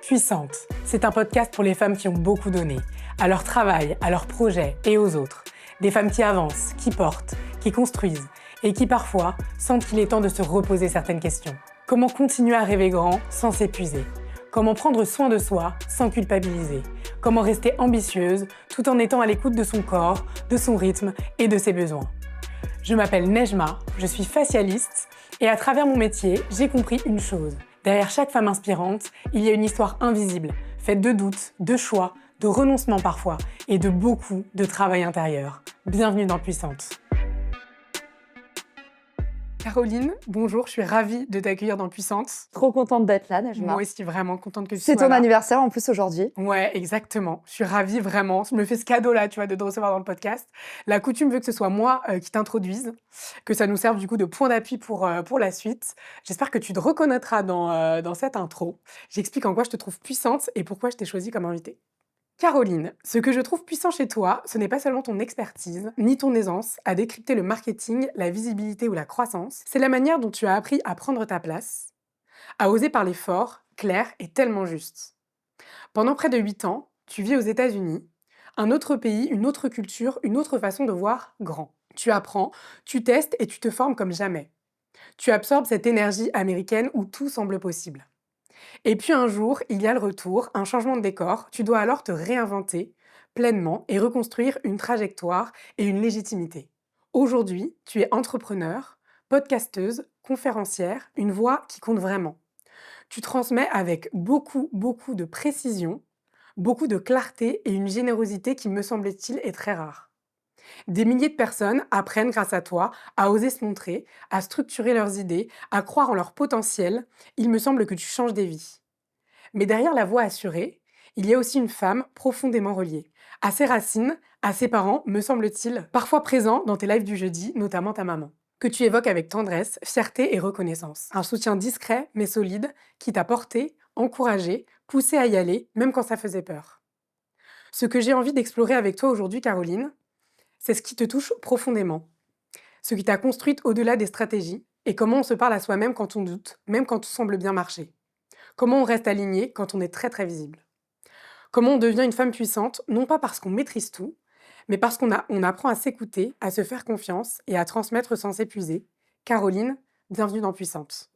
Puissante, c'est un podcast pour les femmes qui ont beaucoup donné, à leur travail, à leurs projets et aux autres. Des femmes qui avancent, qui portent, qui construisent et qui parfois sentent qu'il est temps de se reposer certaines questions. Comment continuer à rêver grand sans s'épuiser? Comment prendre soin de soi sans culpabiliser? Comment rester ambitieuse tout en étant à l'écoute de son corps, de son rythme et de ses besoins? Je m'appelle Nejma, je suis facialiste et à travers mon métier, j'ai compris une chose. Derrière chaque femme inspirante, il y a une histoire invisible, faite de doutes, de choix, de renoncements parfois et de beaucoup de travail intérieur. Bienvenue dans Puissante. Caroline, bonjour, je suis ravie de t'accueillir dans Puissante. Trop contente d'être là, Nejma. Moi aussi, vraiment contente que tu C'est sois ton là. anniversaire en plus aujourd'hui. Ouais, exactement. Je suis ravie, vraiment. Je me fais ce cadeau-là, tu vois, de te recevoir dans le podcast. La coutume veut que ce soit moi qui t'introduise, que ça nous serve du coup de point d'appui pour la suite. J'espère que tu te reconnaîtras dans cette intro. J'explique en quoi je te trouve puissante et pourquoi je t'ai choisie comme invitée. Caroline, ce que je trouve puissant chez toi, ce n'est pas seulement ton expertise, ni ton aisance à décrypter le marketing, la visibilité ou la croissance, c'est la manière dont tu as appris à prendre ta place, à oser parler fort, clair et tellement juste. Pendant près de 8 ans, tu vis aux États-Unis, un autre pays, une autre culture, une autre façon de voir grand. Tu apprends, tu testes et tu te formes comme jamais. Tu absorbes cette énergie américaine où tout semble possible. Et puis un jour, il y a le retour, un changement de décor, tu dois alors te réinventer pleinement et reconstruire une trajectoire et une légitimité. Aujourd'hui, tu es entrepreneur, podcasteuse, conférencière, une voix qui compte vraiment. Tu transmets avec beaucoup de précision, beaucoup de clarté et une générosité qui, me semble-t-il, est très rare. Des milliers de personnes apprennent grâce à toi à oser se montrer, à structurer leurs idées, à croire en leur potentiel. Il me semble que tu changes des vies. Mais derrière la voix assurée, il y a aussi une femme profondément reliée. À ses racines, à ses parents, me semble-t-il, parfois présents dans tes lives du jeudi, notamment ta maman, que tu évoques avec tendresse, fierté et reconnaissance. Un soutien discret mais solide qui t'a porté, encouragé, poussé à y aller, même quand ça faisait peur. Ce que j'ai envie d'explorer avec toi aujourd'hui, Caroline, c'est ce qui te touche profondément, ce qui t'a construite au-delà des stratégies et comment on se parle à soi-même quand on doute, même quand tout semble bien marcher. Comment on reste aligné quand on est très visible. Comment on devient une femme puissante, non pas parce qu'on maîtrise tout, mais parce qu'on apprend à s'écouter, à se faire confiance et à transmettre sans s'épuiser. Caroline, bienvenue dans Puissante.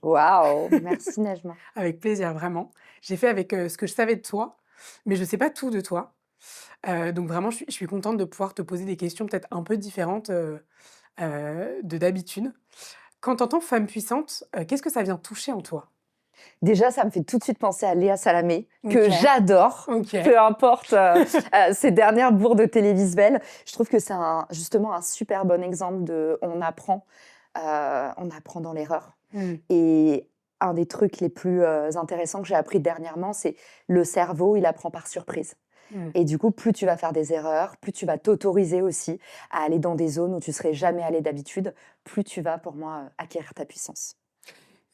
Waouh, merci Nejma. Avec plaisir, vraiment. J'ai fait avec ce que je savais de toi, mais je ne sais pas tout de toi. Donc vraiment, je suis contente de pouvoir te poser des questions peut-être un peu différentes de d'habitude. Quand tu entends femme puissante, qu'est-ce que ça vient toucher en toi? Déjà, ça me fait tout de suite penser à Léa Salamé, que Ok. j'adore, Ok. peu importe ses dernières bourdes télévisuelles. Je trouve que c'est justement un super bon exemple de on apprend dans l'erreur. Hmm. Et un des trucs les plus intéressants que j'ai appris dernièrement, c'est le cerveau, il apprend par surprise. Et du coup, plus tu vas faire des erreurs, plus tu vas t'autoriser aussi à aller dans des zones où tu serais jamais allé d'habitude, plus tu vas, pour moi, acquérir ta puissance.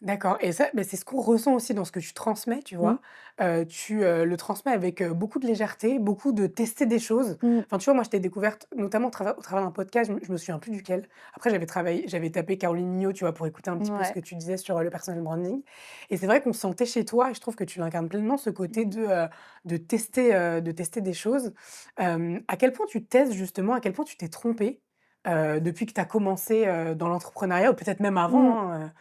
D'accord, et ça, c'est ce qu'on ressent aussi dans ce que tu transmets, tu vois. Tu le transmets avec beaucoup de légèreté, beaucoup de tester des choses. Enfin, tu vois, moi, je t'ai découverte notamment au travers d'un podcast, je me souviens plus duquel. Après, j'avais tapé Caroline Mignot, tu vois, pour écouter un petit peu ce Ouais. que tu disais sur le personal branding. Et c'est vrai qu'on se sentait chez toi, et je trouve que tu incarnes pleinement ce côté de tester des choses. À quel point tu testes, justement, à quel point tu t'es trompée depuis que tu as commencé dans l'entrepreneuriat, ou peut-être même Mm. avant, hein.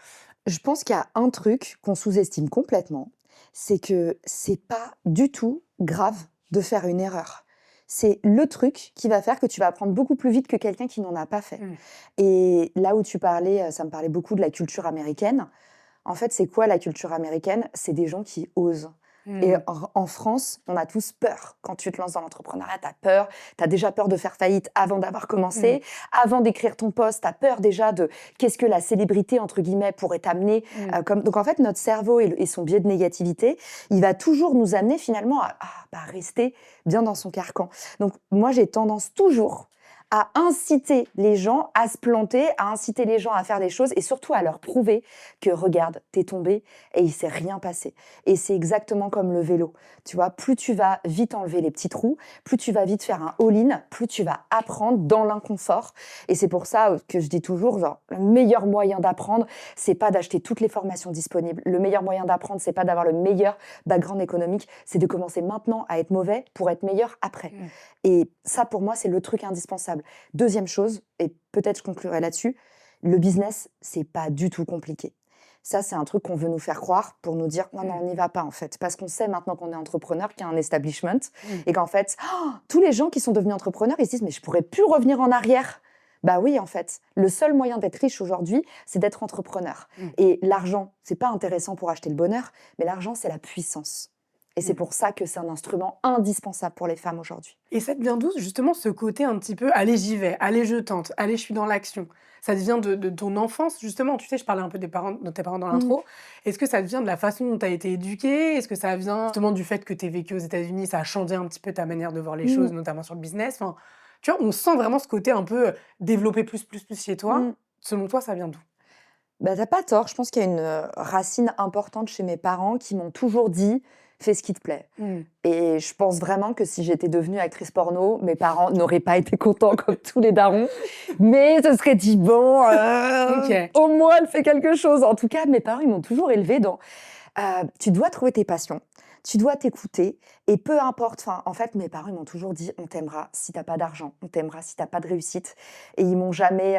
Je pense qu'il y a un truc qu'on sous-estime complètement, c'est que c'est pas du tout grave de faire une erreur. C'est le truc qui va faire que tu vas apprendre beaucoup plus vite que quelqu'un qui n'en a pas fait. Mmh. Et là où tu parlais, ça me parlait beaucoup de la culture américaine. En fait, c'est quoi la culture américaine? C'est des gens qui osent. Et Mmh. en France, on a tous peur. Quand tu te lances dans l'entrepreneuriat, tu as peur. Tu as déjà peur de faire faillite avant d'avoir commencé. Avant d'écrire ton post, tu as peur déjà de qu'est-ce que la célébrité, entre guillemets, pourrait t'amener. Donc en fait, notre cerveau et son biais de négativité, il va toujours nous amener finalement à rester bien dans son carcan. Donc moi, j'ai tendance toujours à inciter les gens à se planter, à inciter les gens à faire des choses et surtout à leur prouver que regarde, t'es tombé et il s'est rien passé. Et c'est exactement comme le vélo. Tu vois, plus tu vas vite enlever les petits trous, plus tu vas vite faire un all-in, plus tu vas apprendre dans l'inconfort. Et c'est pour ça que je dis toujours, genre, le meilleur moyen d'apprendre, c'est pas d'acheter toutes les formations disponibles. Le meilleur moyen d'apprendre, c'est pas d'avoir le meilleur background économique, c'est de commencer maintenant à être mauvais pour être meilleur après. Et ça, pour moi, c'est le truc indispensable. Deuxième chose, et peut-être je conclurai là-dessus, le business, c'est pas du tout compliqué. Ça, c'est un truc qu'on veut nous faire croire pour nous dire non, on n'y va pas en fait. Parce qu'on sait maintenant qu'on est entrepreneur, qu'il y a un establishment et qu'en fait, tous les gens qui sont devenus entrepreneurs, ils se disent mais je pourrais plus revenir en arrière. Bah oui, en fait, le seul moyen d'être riche aujourd'hui, c'est d'être entrepreneur. Et l'argent, c'est pas intéressant pour acheter le bonheur, mais l'argent, c'est la puissance. Et c'est pour ça que c'est un instrument indispensable pour les femmes aujourd'hui. Et ça te vient d'où, justement, ce côté un petit peu allez, j'y vais, allez, je tente, allez, je suis dans l'action? Ça te vient de ton enfance, justement? Tu sais, je parlais un peu de tes parents dans l'intro. Est-ce que ça te vient de la façon dont tu as été éduquée? Est-ce que ça vient justement du fait que tu aies vécu aux États-Unis, ça a changé un petit peu ta manière de voir les choses, notamment sur le business? Enfin, tu vois, on sent vraiment ce côté un peu développer plus chez toi. Selon toi, ça vient d'où? Bah, t'as pas tort, je pense qu'il y a une racine importante chez mes parents qui m'ont toujours dit fais ce qui te plaît. Et je pense vraiment que si j'étais devenue actrice porno, mes parents n'auraient pas été contents comme tous les darons, mais se seraient dit bon, au moins elle fait quelque chose. En tout cas, mes parents ils m'ont toujours élevée dans tu dois trouver tes passions, tu dois t'écouter et peu importe. Enfin, en fait, mes parents ils m'ont toujours dit on t'aimera si t'as pas d'argent, on t'aimera si t'as pas de réussite. Et ils m'ont jamais,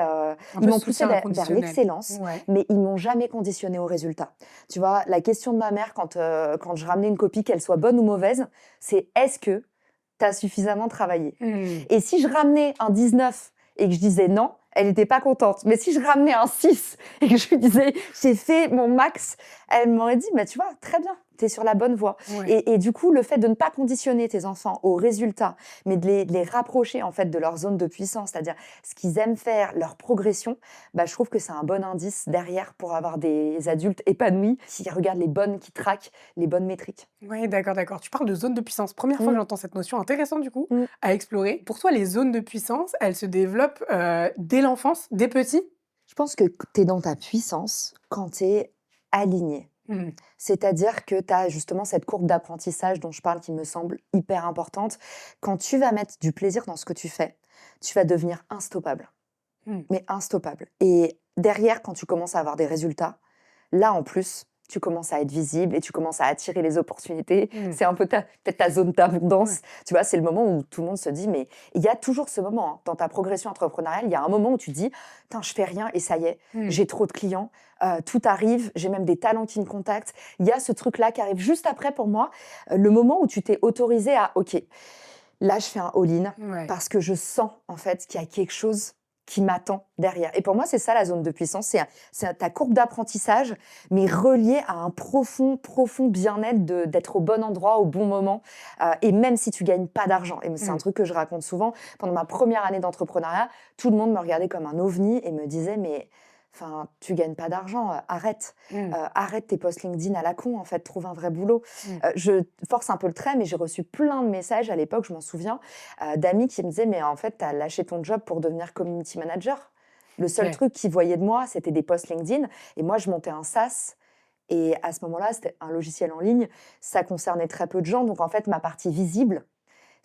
ils m'ont poussée vers l'excellence, mais ils m'ont jamais conditionnée au résultat. Tu vois, la question de ma mère quand je ramenais une copie, qu'elle soit bonne ou mauvaise, c'est est-ce que t'as suffisamment travaillé? Et si je ramenais un 19 et que je disais non, elle n'était pas contente. Mais si je ramenais un 6 et que je lui disais j'ai fait mon max, elle m'aurait dit bah, tu vois, très bien, tu es sur la bonne voie. Et du coup, le fait de ne pas conditionner tes enfants aux résultats, mais de les rapprocher en fait de leur zone de puissance, c'est-à-dire ce qu'ils aiment faire, leur progression, bah, je trouve que c'est un bon indice derrière pour avoir des adultes épanouis qui regardent qui traquent les bonnes métriques. Oui, d'accord. Tu parles de zone de puissance. Première fois que j'entends cette notion intéressante, du coup, à explorer. Pour toi, les zones de puissance, elles se développent dès l'enfance, dès petit? Je pense que tu es dans ta puissance quand tu es aligné. C'est-à-dire que tu as justement cette courbe d'apprentissage dont je parle qui me semble hyper importante. Quand tu vas mettre du plaisir dans ce que tu fais, tu vas devenir instoppable. Mais instoppable. Et derrière, quand tu commences à avoir des résultats, là en plus, tu commences à être visible et tu commences à attirer les opportunités. C'est un peu peut-être ta zone d'abondance. Tu vois, c'est le moment où tout le monde se dit, mais il y a toujours ce moment hein, dans ta progression entrepreneuriale, il y a un moment où tu te dis, putain, je fais rien et ça y est, j'ai trop de clients, tout arrive, j'ai même des talents qui me contactent. Il y a ce truc-là qui arrive juste après pour moi, le moment où tu t'es autorisé à, ok, là je fais un all-in parce que je sens en fait qu'il y a quelque chose qui m'attend derrière. Et pour moi, c'est ça la zone de puissance, c'est ta courbe d'apprentissage, mais reliée à un profond bien-être d'être au bon endroit, au bon moment, et même si tu gagnes pas d'argent. Et c'est un truc que je raconte souvent. Pendant ma première année d'entrepreneuriat, tout le monde me regardait comme un ovni et me disait, mais enfin, tu gagnes pas d'argent, arrête. Arrête tes posts LinkedIn à la con, en fait, trouve un vrai boulot. Je force un peu le trait, mais j'ai reçu plein de messages à l'époque, je m'en souviens, d'amis qui me disaient, mais en fait, t'as lâché ton job pour devenir community manager. Le seul truc qu'ils voyaient de moi, c'était des posts LinkedIn. Et moi, je montais un SaaS. Et à ce moment-là, c'était un logiciel en ligne. Ça concernait très peu de gens. Donc, en fait, ma partie visible,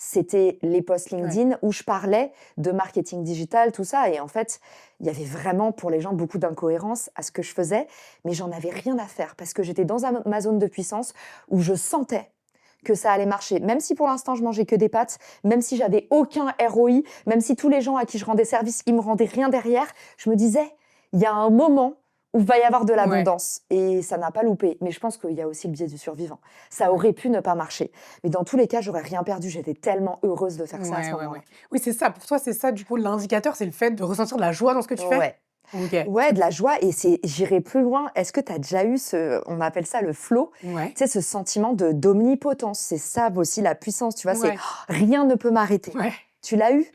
c'était les posts LinkedIn où je parlais de marketing digital, tout ça. Et en fait, il y avait vraiment pour les gens beaucoup d'incohérences à ce que je faisais, mais j'en avais rien à faire parce que j'étais dans ma zone de puissance où je sentais que ça allait marcher. Même si pour l'instant, je mangeais que des pâtes, même si j'avais aucun ROI, même si tous les gens à qui je rendais service, ils me rendaient rien derrière, je me disais, il y a un moment où il va y avoir de l'abondance. Et ça n'a pas loupé. Mais je pense qu'il y a aussi le biais du survivant. Ça aurait pu ne pas marcher. Mais dans tous les cas, j'aurais rien perdu. J'étais tellement heureuse de faire ça à ce moment-là. Oui, c'est ça. Pour toi, c'est ça, du coup, l'indicateur, c'est le fait de ressentir de la joie dans ce que tu fais? Ouais, de la joie. Et j'irai plus loin. Est-ce que tu as déjà eu on appelle ça le flow, tu sais, ce sentiment d'omnipotence. C'est ça aussi la puissance, tu vois, c'est rien ne peut m'arrêter. Tu l'as eu?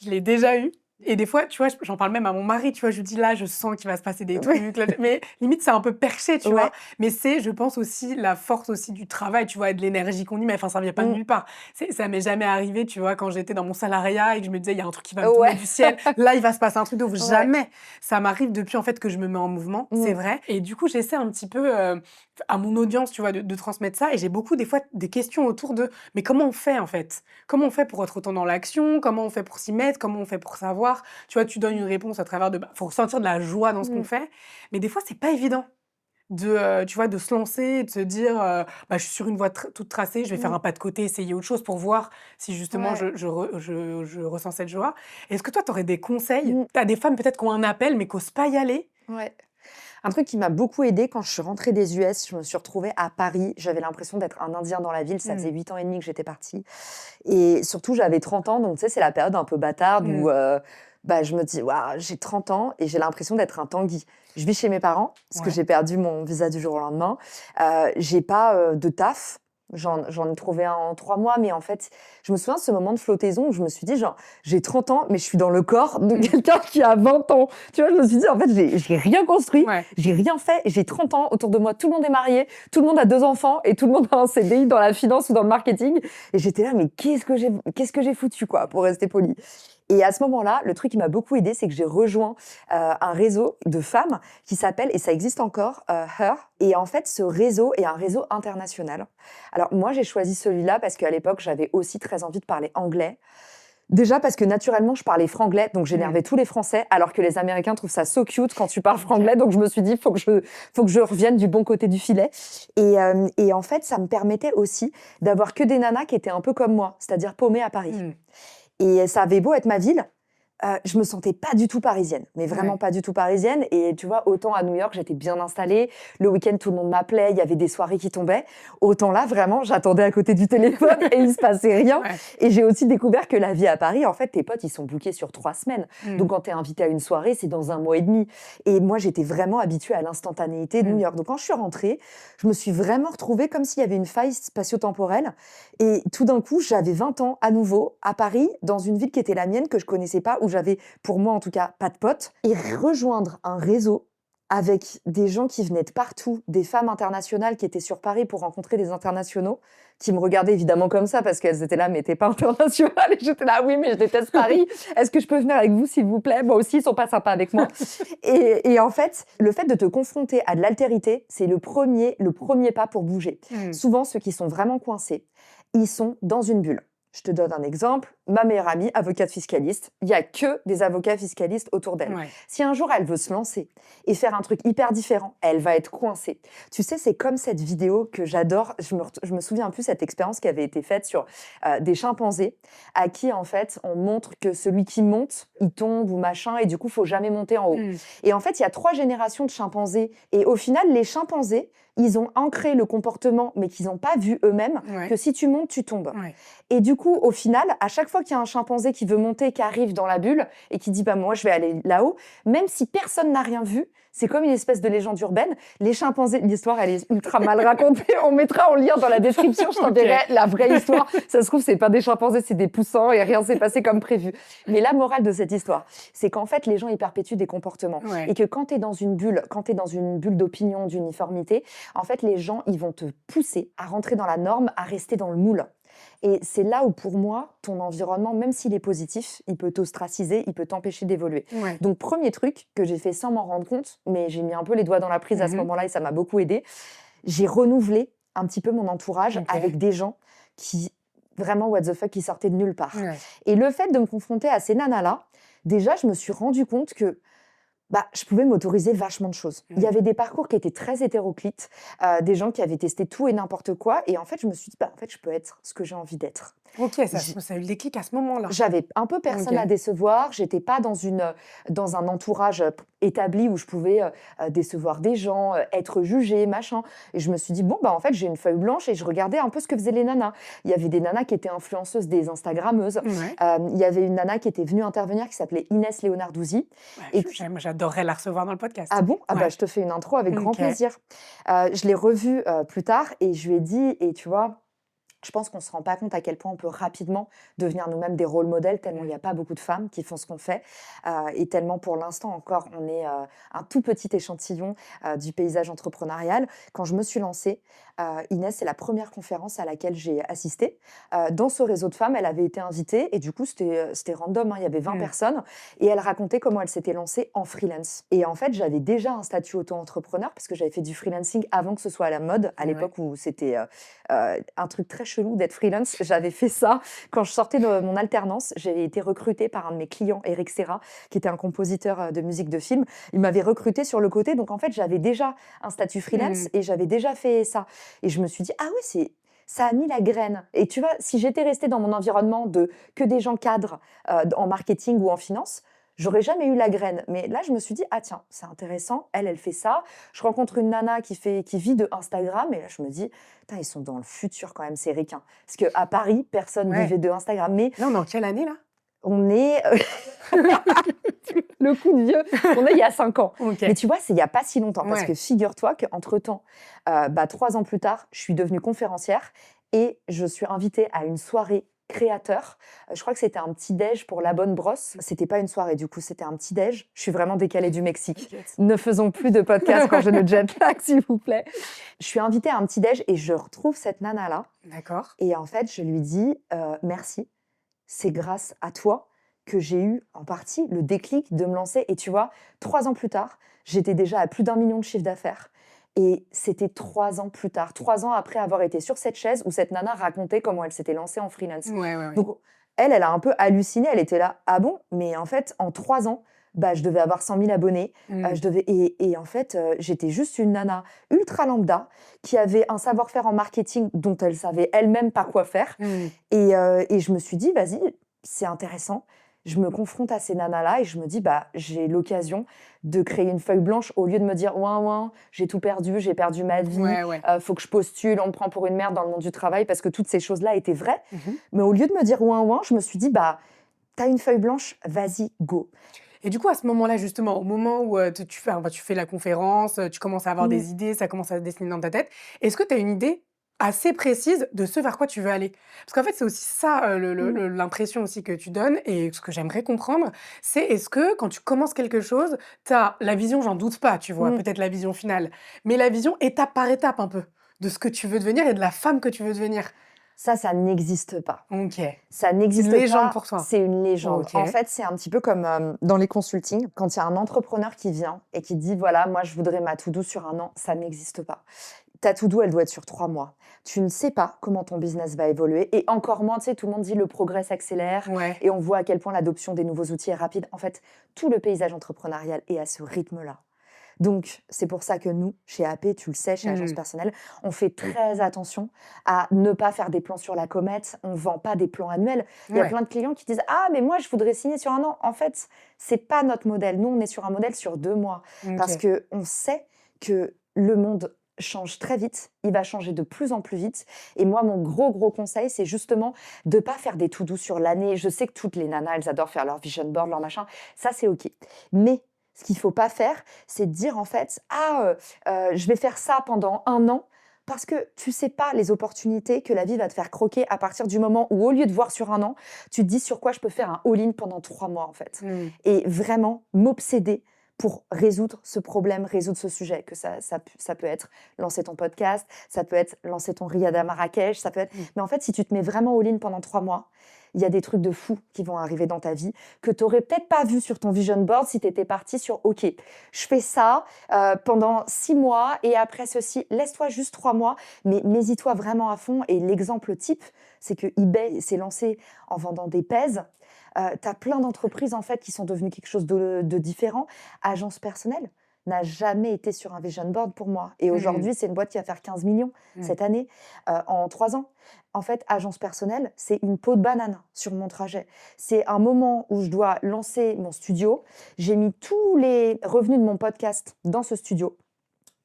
Je l'ai déjà eu. Et des fois, tu vois, j'en parle même à mon mari, tu vois, je lui dis: «Là, je sens qu'il va se passer des trucs, là», mais limite, c'est un peu perché, tu vois? Ouais. Mais c'est, je pense aussi, la force aussi du travail, tu vois? Et de l'énergie qu'on y met, enfin, ça vient pas de Mmh. nulle part. Ça m'est jamais arrivé, tu vois, quand j'étais dans mon salariat et que je me disais: «Il y a un truc qui va me tomber Ouais, du ciel, là, il va se passer un truc de ouf». ouais. Jamais! Ça m'arrive depuis, en fait, que je me mets en mouvement, c'est Mmh. vrai et du coup, j'essaie un petit peu, à mon audience, tu vois, de transmettre ça et j'ai beaucoup, des fois, des questions autour de: «Mais comment on fait, en fait? Comment on fait pour être autant dans l'action? Comment on fait pour s'y mettre? Comment on fait pour savoir?» Tu vois, tu donnes une réponse à travers de bah, faut ressentir de la joie dans ce qu'on Mmh. fait, mais des fois, c'est pas évident de, tu vois, de se lancer et de se dire, «Bah, je suis sur une voie toute tracée, je vais faire Mmh. un pas de côté, essayer autre chose pour voir si justement Ouais. je ressens cette joie». Est-ce que toi, tu aurais des conseils? Mmh. Tu as des femmes peut-être qui ont un appel, mais qui osent pas y aller? Ouais. Un truc qui m'a beaucoup aidée quand je suis rentrée des US, je me suis retrouvée à Paris. J'avais l'impression d'être un Indien dans la ville. Ça faisait Mmh. 8 ans et demi que j'étais partie et surtout j'avais 30 ans donc tu sais, c'est la période un peu bâtarde Mmh. où, bah, je me dis: «Waouh, j'ai 30 ans et j'ai l'impression d'être un Tanguy». Je vis chez mes parents parce que Ouais. j'ai perdu mon visa du jour au lendemain. J'ai pas, de taf. J'en ai trouvé un en 3 mois, mais en fait, je me souviens de ce moment de flottaison où je me suis dit genre: «J'ai 30 ans, mais je suis dans le corps de Mmh. quelqu'un qui a 20 ans». Tu vois? Je me suis dit: «En fait, j'ai rien construit, Ouais. j'ai rien fait, j'ai 30 ans, autour de moi, tout le monde est marié, tout le monde a 2 enfants et tout le monde a un CDI dans la finance ou dans le marketing» et j'étais là: «Mais qu'est-ce que j'ai foutu quoi?» pour rester polie. Et à ce moment-là, le truc qui m'a beaucoup aidée, c'est que j'ai rejoint, un réseau de femmes qui s'appelle et ça existe encore, Her et en fait, ce réseau est un réseau international. Alors moi, j'ai choisi celui-là parce qu'à l'époque, j'avais aussi très envie de parler anglais. Déjà parce que naturellement, je parlais franglais, donc Mmh. j'énervais tous les Français, alors que les Américains trouvent ça so cute quand tu parles OK. franglais. Donc je me suis dit: «Faut que je revienne du bon côté du filet» et en fait, ça me permettait aussi d'avoir que des nanas qui étaient un peu comme moi, c'est-à-dire paumées à Paris. Mmh. Et ça avait beau être ma ville, je me sentais pas du tout parisienne, mais vraiment Ouais. pas du tout parisienne et tu vois, autant à New York, j'étais bien installée, le week-end, tout le monde m'appelait, il y avait des soirées qui tombaient, autant là, vraiment, j'attendais à côté du téléphone et il se passait rien Ouais. et j'ai aussi découvert que la vie à Paris, en fait, tes potes, ils sont bookés sur 3 semaines. Mmh. Donc quand tu es invité à une soirée, c'est dans 1 mois et demi et moi, j'étais vraiment habituée à l'instantanéité de New Mmh. York. Donc quand je suis rentrée, je me suis vraiment retrouvée comme s'il y avait une faille spatio-temporelle et tout d'un coup, j'avais 20 ans à nouveau à Paris, dans une ville qui était la mienne, que je connaissais pas, où j'avais, pour moi en tout cas, pas de potes. Et rejoindre un réseau avec des gens qui venaient de partout, des femmes internationales qui étaient sur Paris pour rencontrer des internationaux, qui me regardaient évidemment comme ça parce qu'elles étaient là, mais t'es pas internationale. Et j'étais là, oui, mais je déteste Paris. Est-ce que je peux venir avec vous, s'il vous plaît? Moi aussi, ils sont pas sympas avec moi. Et en fait, le fait de te confronter à de l'altérité, c'est le premier pas pour bouger. Mmh. Souvent, ceux qui sont vraiment coincés, ils sont dans une bulle. Je te donne un exemple. Ma meilleure amie, avocate fiscaliste, il y a que des avocats fiscalistes autour d'elle. Ouais. Si un jour elle veut se lancer et faire un truc hyper différent, elle va être coincée. Tu sais, c'est comme cette vidéo que j'adore. Je me souviens plus cette expérience qui avait été faite sur des chimpanzés à qui en fait on montre que celui qui monte, il tombe ou machin et du coup faut jamais monter en haut. Mmh. Et en fait, il y a 3 générations de chimpanzés et au final, les chimpanzés, ils ont ancré le comportement, mais qu'ils n'ont pas vu eux-mêmes, Ouais. que si tu montes, tu tombes. Ouais. Et du coup, au final, à chaque fois qu'il y a un chimpanzé qui veut monter, qui arrive dans la bulle et qui dit bah moi je vais aller là-haut, même si personne n'a rien vu, c'est comme une espèce de légende urbaine. Les chimpanzés, l'histoire elle est ultra mal racontée. On mettra en lien dans la description. Je t'enverrai la vraie histoire. Ça se trouve c'est pas des chimpanzés, c'est des poussins et rien s'est passé comme prévu. Mais la morale de cette histoire, c'est qu'en fait les gens ils perpétuent des comportements Ouais. et que quand tu es dans une bulle, quand tu es dans une bulle d'opinion, d'uniformité, en fait les gens ils vont te pousser à rentrer dans la norme, à rester dans le moule. Et c'est là où, pour moi, ton environnement, même s'il est positif, il peut t'ostraciser, il peut t'empêcher d'évoluer. Ouais. Donc, premier truc que j'ai fait sans m'en rendre compte, mais j'ai mis un peu les doigts dans la prise à ce Mmh. moment-là et ça m'a beaucoup aidée, j'ai renouvelé un petit peu mon entourage OK. avec des gens qui, vraiment, what the fuck, qui sortaient de nulle part. Ouais. Et le fait de me confronter à ces nanas-là, déjà, je me suis rendu compte que bah, je pouvais m'autoriser vachement de choses. Il y Mmh. avait des parcours qui étaient très hétéroclites, des gens qui avaient testé tout et n'importe quoi. Et en fait, je me suis dit, bah, en fait, je peux être ce que j'ai envie d'être. OK, J- ça a eu le déclic à ce moment-là. J'avais un peu personne OK. à décevoir. J'étais pas dans un entourage établi où je pouvais décevoir des gens, être jugée, machin. Et je me suis dit, bon, bah, en fait, j'ai une feuille blanche et je regardais un peu ce que faisaient les nanas. Il y avait des nanas qui étaient influenceuses, des Instagrammeuses. Ouais. Il y avait une nana qui était venue intervenir qui s'appelait Inès Leonarduzzi. Ouais, Et puis, moi, j'adorerais la recevoir dans le podcast. ah bon? Ah bah, Ouais. je te fais une intro avec grand OK. plaisir. Je l'ai revue, plus tard et je lui ai dit et tu vois, Je pense qu'on ne se rend pas compte à quel point on peut rapidement devenir nous-mêmes des rôles modèles, tellement il n'y a pas beaucoup de femmes qui font ce qu'on fait. Et tellement pour l'instant encore, on est un tout petit échantillon du paysage entrepreneurial. Quand je me suis lancée, Inès, c'est la première conférence à laquelle j'ai assisté. Dans ce réseau de femmes, elle avait été invitée et du coup, c'était random, hein, il y avait 20 personnes et elle racontait comment elle s'était lancée en freelance. Et en fait, j'avais déjà un statut auto-entrepreneur parce que j'avais fait du freelancing avant que ce soit à la mode, à l'époque où c'était un truc très chelou d'être freelance. J'avais fait ça quand je sortais de mon alternance. J'ai été recrutée par un de mes clients, Eric Serra, qui était un compositeur de musique de film. Il m'avait recrutée sur le côté. Donc, en fait, j'avais déjà un statut freelance et j'avais déjà fait ça. Et je me suis dit, ah oui, ça a mis la graine. Et tu vois, si j'étais restée dans mon environnement de que des gens cadres en marketing ou en finance, j'aurais jamais eu la graine. Mais là, je me suis dit, ah tiens, c'est intéressant, elle fait ça. Je rencontre une nana qui vit de Instagram et là, je me dis, putain, ils sont dans le futur quand même, ces ricains. Parce qu'à Paris, personne vivait de Instagram. Mais là, on est en quelle année, là? On est... le coup de vieux, on est il y a 5 ans. Okay. Mais tu vois, c'est il n'y a pas si longtemps. Parce que figure-toi qu'entre-temps, 3 ans plus tard, je suis devenue conférencière et je suis invitée à une soirée créateur. Je crois que c'était un petit déj pour La Bonne Brosse. C'était pas une soirée, du coup, c'était un petit déj. Je suis vraiment décalée du Mexique. Ne faisons plus de podcast quand je ne jet lag, s'il vous plaît. Je suis invitée à un petit déj et je retrouve cette nana-là. D'accord. Et en fait, je lui dis merci. C'est grâce à toi que j'ai eu en partie le déclic de me lancer. Et tu vois, 3 ans plus tard, j'étais déjà à plus d'1 million de chiffre d'affaires. Et c'était 3 ans plus tard, 3 ans après avoir été sur cette chaise où cette nana racontait comment elle s'était lancée en freelance. Donc, elle a un peu halluciné. Elle était là, ah bon? Mais en fait, en 3 ans, je devais avoir 100 000 abonnés. Et en fait, j'étais juste une nana ultra lambda qui avait un savoir-faire en marketing dont elle savait elle-même pas quoi faire. Et je me suis dit, vas-y, c'est intéressant. Je me confronte à ces nanas-là et je me dis, j'ai l'occasion de créer une feuille blanche au lieu de me dire, ouin, j'ai tout perdu, j'ai perdu ma vie, faut que je postule, on me prend pour une merde dans le monde du travail parce que toutes ces choses-là étaient vraies. Mais au lieu de me dire ouin, je me suis dit, t'as une feuille blanche, vas-y, go. Et du coup, à ce moment-là, justement, au moment où tu fais la conférence, tu commences à avoir des idées, ça commence à se dessiner dans ta tête, est-ce que tu as une idée assez précise de ce vers quoi tu veux aller? Parce qu'en fait, c'est aussi ça, l'impression aussi que tu donnes et ce que j'aimerais comprendre, c'est est-ce que quand tu commences quelque chose, tu as la vision, j'en doute pas, tu vois, peut-être la vision finale, mais la vision étape par étape un peu, de ce que tu veux devenir et de la femme que tu veux devenir? Ça n'existe pas. OK. Ça n'existe pas. C'est une légende pour toi? C'est une légende. Okay. En fait, c'est un petit peu comme dans les consultings, quand il y a un entrepreneur qui vient et qui dit, voilà, moi, je voudrais ma to-do sur 1 an, ça n'existe pas. Ta to-do, elle doit être sur 3 mois. Tu ne sais pas comment ton business va évoluer. Et encore moins, tu sais, tout le monde dit le progrès s'accélère. Et on voit à quel point l'adoption des nouveaux outils est rapide. En fait, tout le paysage entrepreneurial est à ce rythme-là. Donc, c'est pour ça que nous, chez AP, tu le sais, chez Agence Personnelle, on fait très attention à ne pas faire des plans sur la comète. On ne vend pas des plans annuels. Il y a plein de clients qui disent « Ah, mais moi, je voudrais signer sur 1 an. » En fait, ce n'est pas notre modèle. Nous, on est sur un modèle sur 2 mois. Parce qu'on sait que le monde change très vite, il va changer de plus en plus vite. Et moi, mon gros conseil, c'est justement de ne pas faire des to-do sur l'année. Je sais que toutes les nanas, elles adorent faire leur vision board, leur machin. Ça, c'est OK. Mais ce qu'il ne faut pas faire, c'est de dire en fait « Ah, je vais faire ça pendant 1 an », parce que tu ne sais pas les opportunités que la vie va te faire croquer à partir du moment où, au lieu de voir sur 1 an, tu te dis sur quoi je peux faire un all-in pendant 3 mois en fait. Et vraiment m'obséder pour résoudre ce problème, résoudre ce sujet. Que ça peut être lancer ton podcast, ça peut être lancer ton riad à Marrakech, ça peut être... Mais en fait, si tu te mets vraiment all-in pendant 3 mois, il y a des trucs de fou qui vont arriver dans ta vie que tu n'aurais peut-être pas vu sur ton vision board si tu étais parti sur « Ok, je fais ça pendant 6 mois et après ceci, laisse-toi juste 3 mois, mais mets-y-toi vraiment à fond. » Et l'exemple type, c'est que eBay s'est lancé en vendant des pèses. Tu as plein d'entreprises en fait qui sont devenues quelque chose de différent. Agence Personnelle n'a jamais été sur un vision board pour moi. Et aujourd'hui, c'est une boîte qui va faire 15 millions cette année, en 3 ans. En fait, Agence Personnelle, c'est une peau de banane sur mon trajet. C'est un moment où je dois lancer mon studio. J'ai mis tous les revenus de mon podcast dans ce studio.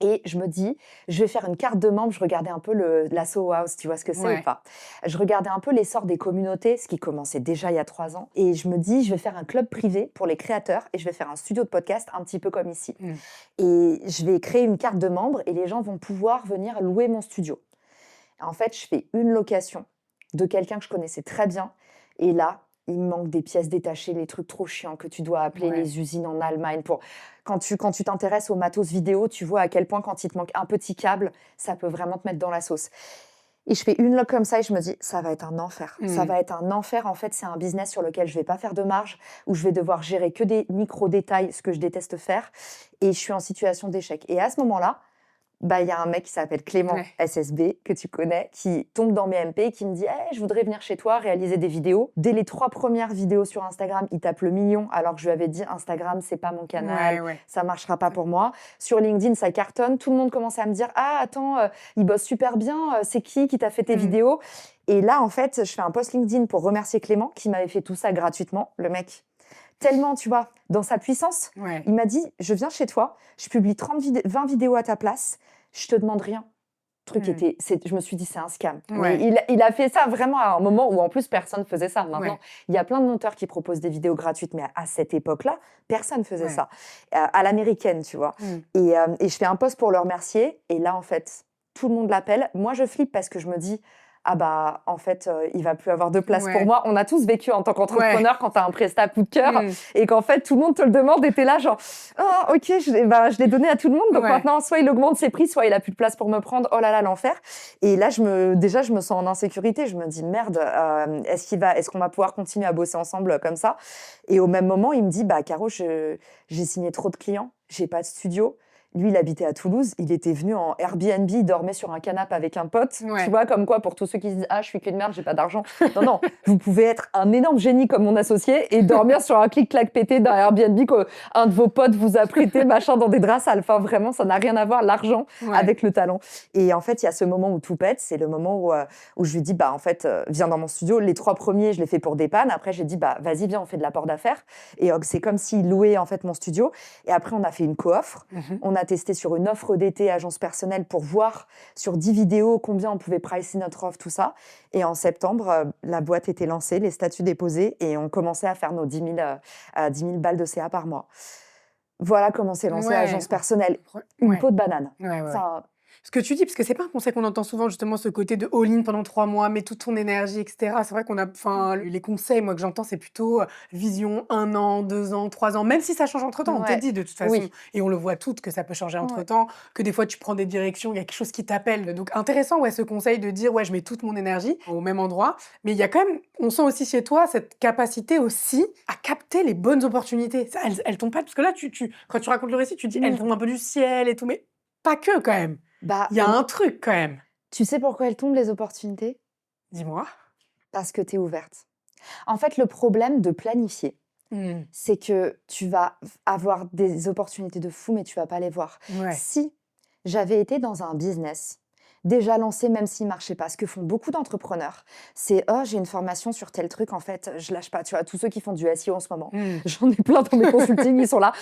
Et je me dis, je vais faire une carte de membre. Je regardais un peu la Soho House, tu vois ce que c'est ou pas? Je regardais un peu l'essor des communautés, ce qui commençait déjà il y a 3 ans. Et je me dis, je vais faire un club privé pour les créateurs et je vais faire un studio de podcast un petit peu comme ici. Et je vais créer une carte de membre et les gens vont pouvoir venir louer mon studio. En fait, je fais une location de quelqu'un que je connaissais très bien. Et là, il me manque des pièces détachées, les trucs trop chiants que tu dois appeler Ouais. les usines en Allemagne. Quand tu t'intéresses au matos vidéo, tu vois à quel point quand il te manque un petit câble, ça peut vraiment te mettre dans la sauce. Et je fais une log comme ça et je me dis, ça va être un enfer. Ça va être un enfer. En fait, c'est un business sur lequel je vais pas faire de marge, où je vais devoir gérer que des micro-détails, ce que je déteste faire. Et je suis en situation d'échec. Et à ce moment-là, il y a un mec qui s'appelle Clément Ouais. SSB, que tu connais, qui tombe dans mes MP et qui me dit hey, « je voudrais venir chez toi réaliser des vidéos ». Dès les 3 premières vidéos sur Instagram, il tape le million, alors que je lui avais dit « Instagram, c'est pas mon canal, Ouais. ça marchera pas pour moi ». Sur LinkedIn, ça cartonne. Tout le monde commençait à me dire « Ah, attends, il bosse super bien, c'est qui t'a fait tes vidéos ?» Et là, en fait, je fais un post LinkedIn pour remercier Clément, qui m'avait fait tout ça gratuitement, le mec. Tellement, tu vois, dans sa puissance, Ouais. il m'a dit « Je viens chez toi, je publie 20 vidéos à ta place, je te demande rien. » Je me suis dit, c'est un scam. Ouais. Mais il a fait ça vraiment à un moment où, en plus, personne ne faisait ça. Maintenant, Ouais. il y a plein de monteurs qui proposent des vidéos gratuites, mais à cette époque-là, personne ne faisait Ouais. ça. À l'américaine, tu vois. Et je fais un post pour le remercier. Et là, en fait, tout le monde l'appelle. Moi, je flippe parce que je me dis, ah bah, en fait, il va plus avoir de place pour Ouais. moi. On a tous vécu en tant qu'entrepreneur quand tu as un prestat coup de cœur et qu'en fait, tout le monde te le demande et tu es là genre, oh, ok, je l'ai donné à tout le monde. Donc Ouais. maintenant, soit il augmente ses prix, soit il a plus de place pour me prendre. Oh là là, l'enfer. Et là, je me sens en insécurité. Je me dis, merde, est-ce qu'on va pouvoir continuer à bosser ensemble comme ça? Et au même moment, il me dit, bah, Caro, j'ai signé trop de clients, j'ai pas de studio. Lui, il habitait à Toulouse, il était venu en Airbnb, il dormait sur un canapé avec un pote. Ouais. Tu vois, comme quoi, pour tous ceux qui se disent « Ah, je suis qu'une merde, j'ai pas d'argent ». Non, non, vous pouvez être un énorme génie comme mon associé et dormir sur un clic-clac pété d'un Airbnb qu'un de vos potes vous a prêté, machin, dans des draps sales. Enfin, vraiment, ça n'a rien à voir, l'argent, avec le talent. Et en fait, il y a ce moment où tout pète, c'est le moment où je lui dis « Bah, en fait, viens dans mon studio ». Les 3 premiers, je les fais pour des pannes. Après, j'ai dit « Bah, vas-y, viens, on fait de l'apport d'affaires ». Et c'est comme s'il louait, en fait, mon studio. Et après, on a fait une co-offre. On a testé sur une offre d'été agence personnelle pour voir sur 10 vidéos combien on pouvait pricer notre offre, tout ça. Et en septembre, la boîte était lancée, les statuts déposés et on commençait à faire nos 10 000 balles de CA par mois. Voilà comment s'est lancée agence personnelle. Une peau de banane. Enfin, ce que tu dis, parce que c'est pas un conseil qu'on entend souvent, justement, ce côté de all-in pendant 3 mois, mets toute ton énergie, etc. C'est vrai qu'on a, les conseils, moi, que j'entends, c'est plutôt vision 1 an, 2 ans, 3 ans, même si ça change entre-temps, on te dit de toute façon. Et on le voit toutes que ça peut changer entre-temps, que des fois, tu prends des directions, il y a quelque chose qui t'appelle. Donc, intéressant, ce conseil de dire, je mets toute mon énergie au même endroit. Mais il y a quand même, on sent aussi chez toi, cette capacité aussi à capter les bonnes opportunités. Ça, elles tombent pas, parce que là, quand tu racontes le récit, tu dis, elles tombent un peu du ciel et tout, mais pas que, quand même. Il y a un truc quand même. Tu sais pourquoi elles tombent, les opportunités? Dis-moi. Parce que tu es ouverte. En fait, le problème de planifier, c'est que tu vas avoir des opportunités de fou, mais tu vas pas les voir. Si j'avais été dans un business déjà lancé, même s'il marchait pas, ce que font beaucoup d'entrepreneurs, c'est « Oh, j'ai une formation sur tel truc, en fait, je lâche pas ». Tu vois, tous ceux qui font du SEO en ce moment, j'en ai plein dans mes consultings, ils sont là.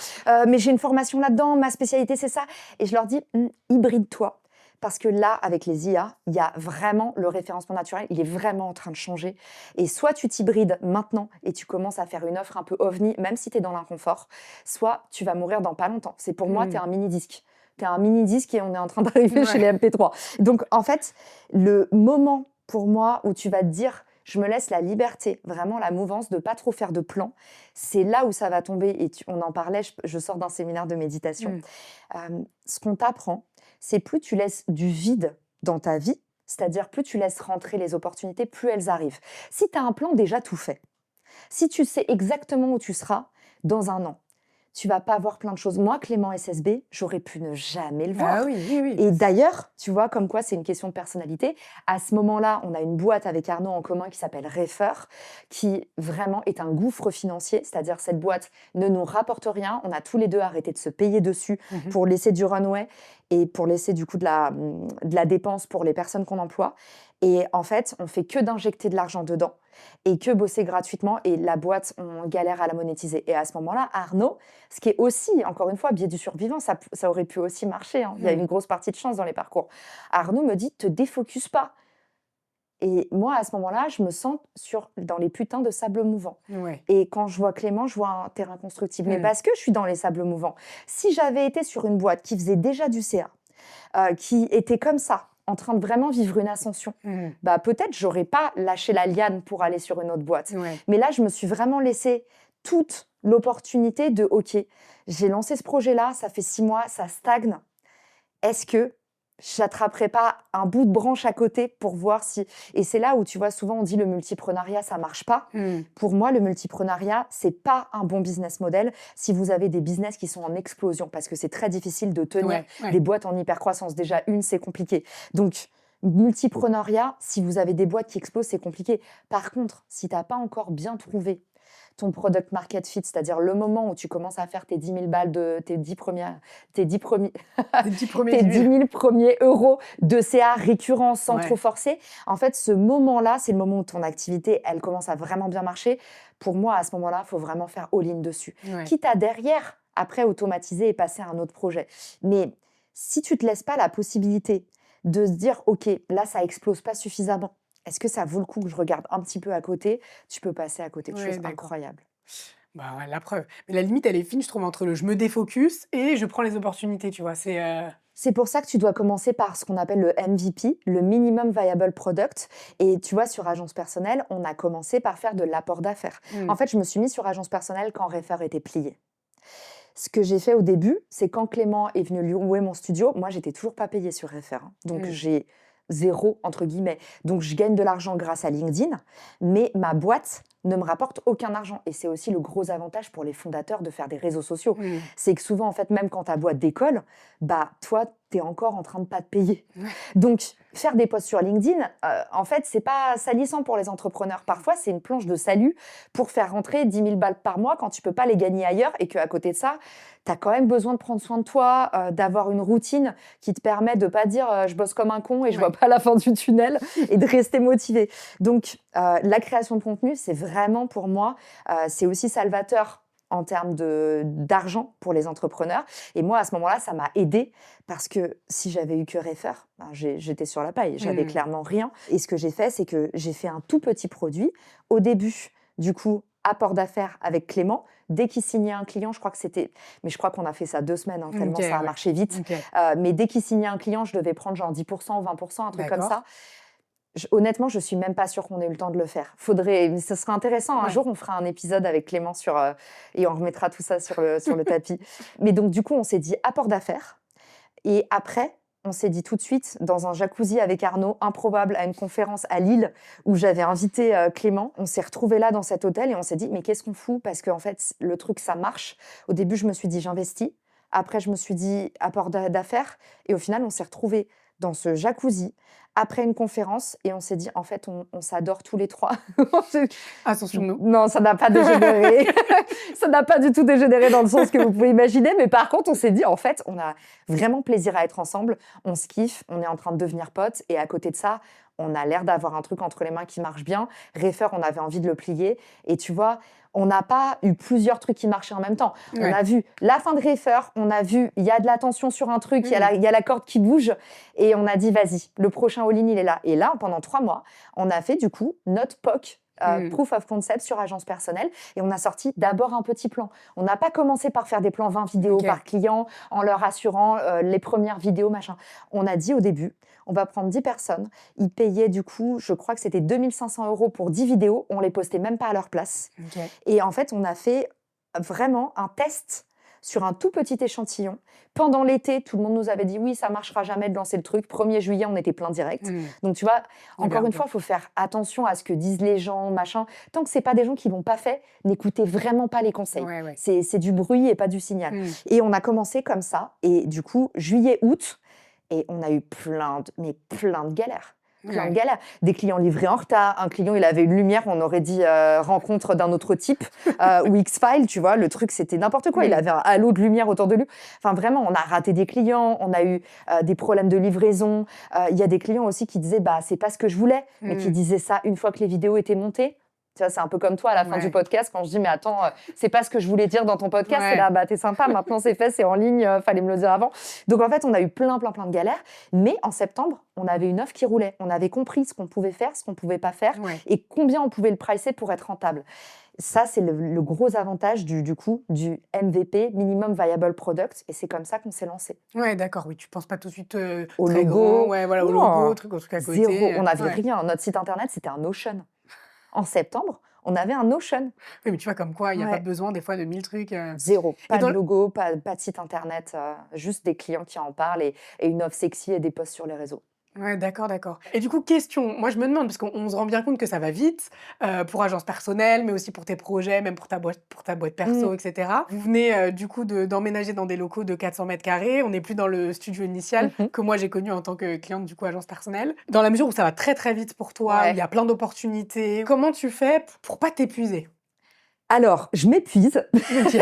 Mais j'ai une formation là-dedans, ma spécialité, c'est ça. Et je leur dis « Hybride-toi ». Parce que là, avec les IA, il y a vraiment le référencement naturel, il est vraiment en train de changer. Et soit tu t'hybrides maintenant et tu commences à faire une offre un peu ovni, même si tu es dans l'inconfort, soit tu vas mourir dans pas longtemps. C'est pour moi, tu es un mini-disque. Tu es un mini-disque et on est en train d'arriver chez les MP3. Donc, en fait, le moment pour moi où tu vas te dire « je me laisse la liberté, vraiment la mouvance de pas trop faire de plans », c'est là où ça va tomber. Et on en parlait, je sors d'un séminaire de méditation. Ce qu'on t'apprend, c'est plus tu laisses du vide dans ta vie, c'est-à-dire plus tu laisses rentrer les opportunités, plus elles arrivent. Si tu as un plan déjà tout fait, si tu sais exactement où tu seras dans 1 an, tu vas pas voir plein de choses. Moi, Clément SSB, j'aurais pu ne jamais le voir. Et d'ailleurs, tu vois, comme quoi c'est une question de personnalité. À ce moment-là, on a une boîte avec Arnaud en commun qui s'appelle Refer, qui vraiment est un gouffre financier. C'est-à-dire, cette boîte ne nous rapporte rien. On a tous les deux arrêté de se payer dessus pour laisser du runway et pour laisser du coup de la dépense pour les personnes qu'on emploie. Et en fait, on fait que d'injecter de l'argent dedans et que bosser gratuitement. Et la boîte, on galère à la monétiser. Et à ce moment-là, Arnaud, ce qui est aussi, encore une fois, biais du survivant, ça aurait pu aussi marcher. Il y a une grosse partie de chance dans les parcours. Arnaud me dit, te défocus pas. Et moi, à ce moment-là, je me sens dans les putains de sables mouvants. Et quand je vois Clément, je vois un terrain constructible. Mais parce que je suis dans les sables mouvants. Si j'avais été sur une boîte qui faisait déjà du CA, qui était comme ça, en train de vraiment vivre une ascension, bah peut-être j'aurais pas lâché la liane pour aller sur une autre boîte. Ouais. Mais là, je me suis vraiment laissé toute l'opportunité de, OK, j'ai lancé ce projet-là, ça fait 6 mois, ça stagne. Est-ce que j'attraperai pas un bout de branche à côté pour voir si... Et c'est là où, tu vois, souvent on dit le multipreneuriat, ça marche pas. Pour moi, le multipreneuriat, c'est pas un bon business model si vous avez des business qui sont en explosion, parce que c'est très difficile de tenir des boîtes en hypercroissance. Déjà, c'est compliqué. Donc, multipreneuriat, si vous avez des boîtes qui explosent, c'est compliqué. Par contre, si tu n'as pas encore bien trouvé ton product market fit, c'est-à-dire le moment où tu commences à faire tes 10 000 balles de tes 10 Les 10 premiers tes 10 10 000. 000 premiers euros de CA récurrent sans trop forcer. En fait, ce moment-là, c'est le moment où ton activité, elle commence à vraiment bien marcher. Pour moi, à ce moment-là, il faut vraiment faire all-in dessus. Quitte à derrière, après, automatiser et passer à un autre projet. Mais si tu ne te laisses pas la possibilité de se dire, OK, là, ça explose pas suffisamment. Est-ce que ça vaut le coup que je regarde un petit peu à côté? Tu peux passer à côté de choses incroyables. Bah ouais, la preuve. Mais la limite, elle est fine, je trouve, entre le je me défocus et je prends les opportunités, tu vois. C'est pour ça que tu dois commencer par ce qu'on appelle le MVP, le Minimum Viable Product. Et tu vois, sur Agence Personnelle, on a commencé par faire de l'apport d'affaires. En fait, je me suis mise sur Agence Personnelle quand Refer était plié. Ce que j'ai fait au début, c'est quand Clément est venu louer mon studio, moi, j'étais toujours pas payée sur Refer. Donc, j'ai zéro, entre guillemets. Donc, je gagne de l'argent grâce à LinkedIn, mais ma boîte ne me rapporte aucun argent. Et c'est aussi le gros avantage pour les fondateurs de faire des réseaux sociaux. C'est que souvent, en fait, même quand ta boîte décolle, bah, toi, tu es encore en train de pas te payer. Donc, faire des posts sur LinkedIn, en fait, c'est pas salissant pour les entrepreneurs. Parfois, c'est une planche de salut pour faire rentrer 10 000 balles par mois quand tu peux pas les gagner ailleurs et qu'à côté de ça, tu as quand même besoin de prendre soin de toi, d'avoir une routine qui te permet de pas dire je bosse comme un con et je vois pas la fin du tunnel et de rester motivé. Donc, la création de contenu, c'est vraiment pour moi, c'est aussi salvateur en termes d'argent pour les entrepreneurs. Et moi, à ce moment-là, ça m'a aidée parce que si j'avais eu que Refer, ben, j'étais sur la paille, j'avais clairement rien. Et ce que j'ai fait, c'est que j'ai fait un tout petit produit. Au début, du coup, apport d'affaires avec Clément. Dès qu'il signait un client, je crois que c'était... Mais je crois qu'on a fait ça 2 semaines, hein, tellement ça a marché vite. Mais dès qu'il signait un client, je devais prendre genre 10% ou 20%, un truc comme ça. Honnêtement, je suis même pas sûre qu'on ait eu le temps de le faire. Ce serait intéressant. Un jour, on fera un épisode avec Clément et on remettra tout ça sur le tapis. Mais donc, du coup, on s'est dit apport d'affaires. Et après, on s'est dit tout de suite, dans un jacuzzi avec Arnaud, improbable, à une conférence à Lille, où j'avais invité Clément. On s'est retrouvés là dans cet hôtel et on s'est dit, mais qu'est-ce qu'on fout? Parce qu'en fait, le truc, ça marche. Au début, je me suis dit, j'investis. Après, je me suis dit, apport d'affaires. Et au final, on s'est retrouvés dans ce jacuzzi après une conférence et on s'est dit, en fait, on s'adore tous les 3. Attention, nous. Non, ça n'a pas dégénéré. Ça n'a pas du tout dégénéré dans le sens que vous pouvez imaginer. Mais par contre, on s'est dit, en fait, on a vraiment plaisir à être ensemble. On se kiffe, on est en train de devenir potes. Et à côté de ça, on a l'air d'avoir un truc entre les mains qui marche bien. Refer, on avait envie de le plier. Et tu vois, on n'a pas eu plusieurs trucs qui marchaient en même temps. On a vu la fin de Refer, on a vu, il y a de la tension sur un truc, il y a la corde qui bouge, et on a dit, vas-y, le prochain all-in, il est là. Et là, pendant 3 mois, on a fait du coup notre POC, Proof of Concept sur Agence Personnelle, et on a sorti d'abord un petit plan. On n'a pas commencé par faire des plans 20 vidéos par client, en leur assurant les premières vidéos, machin. On a dit au début, on va prendre 10 personnes. Ils payaient du coup, je crois que c'était 2 500 € pour 10 vidéos. On les postait même pas à leur place. Et en fait, on a fait vraiment un test sur un tout petit échantillon. Pendant l'été, tout le monde nous avait dit oui, ça marchera jamais de lancer le truc. 1er juillet, on était plein direct. Donc tu vois, encore une fois, il faut faire attention à ce que disent les gens, machin. Tant que c'est pas des gens qui l'ont pas fait, n'écoutez vraiment pas les conseils. C'est du bruit et pas du signal. Et on a commencé comme ça. Et du coup, juillet, août, et on a eu plein de galères. Plein de galères. Des clients livrés en retard. Un client, il avait une lumière, on aurait dit rencontre d'un autre type. Ou X-Files, tu vois, le truc, c'était n'importe quoi. Il avait un halo de lumière autour de lui. Enfin, vraiment, on a raté des clients, on a eu des problèmes de livraison. Il y a des clients aussi qui disaient, bah, c'est pas ce que je voulais, mais qui disaient ça une fois que les vidéos étaient montées. Tu vois, c'est un peu comme toi à la fin du podcast, quand je dis, mais attends, c'est pas ce que je voulais dire dans ton podcast. Et là, bah, t'es sympa, maintenant c'est fait, c'est en ligne, fallait me le dire avant. Donc en fait, on a eu plein de galères. Mais en septembre, on avait une offre qui roulait. On avait compris ce qu'on pouvait faire, ce qu'on pouvait pas faire et combien on pouvait le pricer pour être rentable. Ça, c'est le gros avantage du coup, du MVP, Minimum Viable Product, et c'est comme ça qu'on s'est lancé. Ouais, d'accord, oui, tu penses pas tout de suite, Au très grand, logo, ouais, voilà, au logo, non, au truc à zéro, côté, on n'avait ouais. rien. Notre site internet, c'était un Notion. En septembre, on avait un Notion. Oui, mais tu vois, comme quoi, il y a pas Ouais, besoin des fois de 1000 trucs, zéro. et Pas dans de l logo, pas de site internet, juste des clients qui en parlent et une offre sexy et des posts sur les réseaux. Ouais, d'accord, d'accord. Et du coup, question, moi je me demande, parce qu'on se rend bien compte que ça va vite, pour agence personnelle, mais aussi pour tes projets, même pour ta boîte Mmh. perso, et cetera. Vous venez, du coup d'emménager dans des locaux de 400 m², on n'est plus dans le studio initial, Mmh mh. que moi j'ai connu en tant que cliente, du coup, agence personnelle. Dans la mesure où ça va très, très vite pour toi, où il y Ouais. a plein d'opportunités, comment tu fais pour pas t'épuiser? Alors, je m'épuise. OK.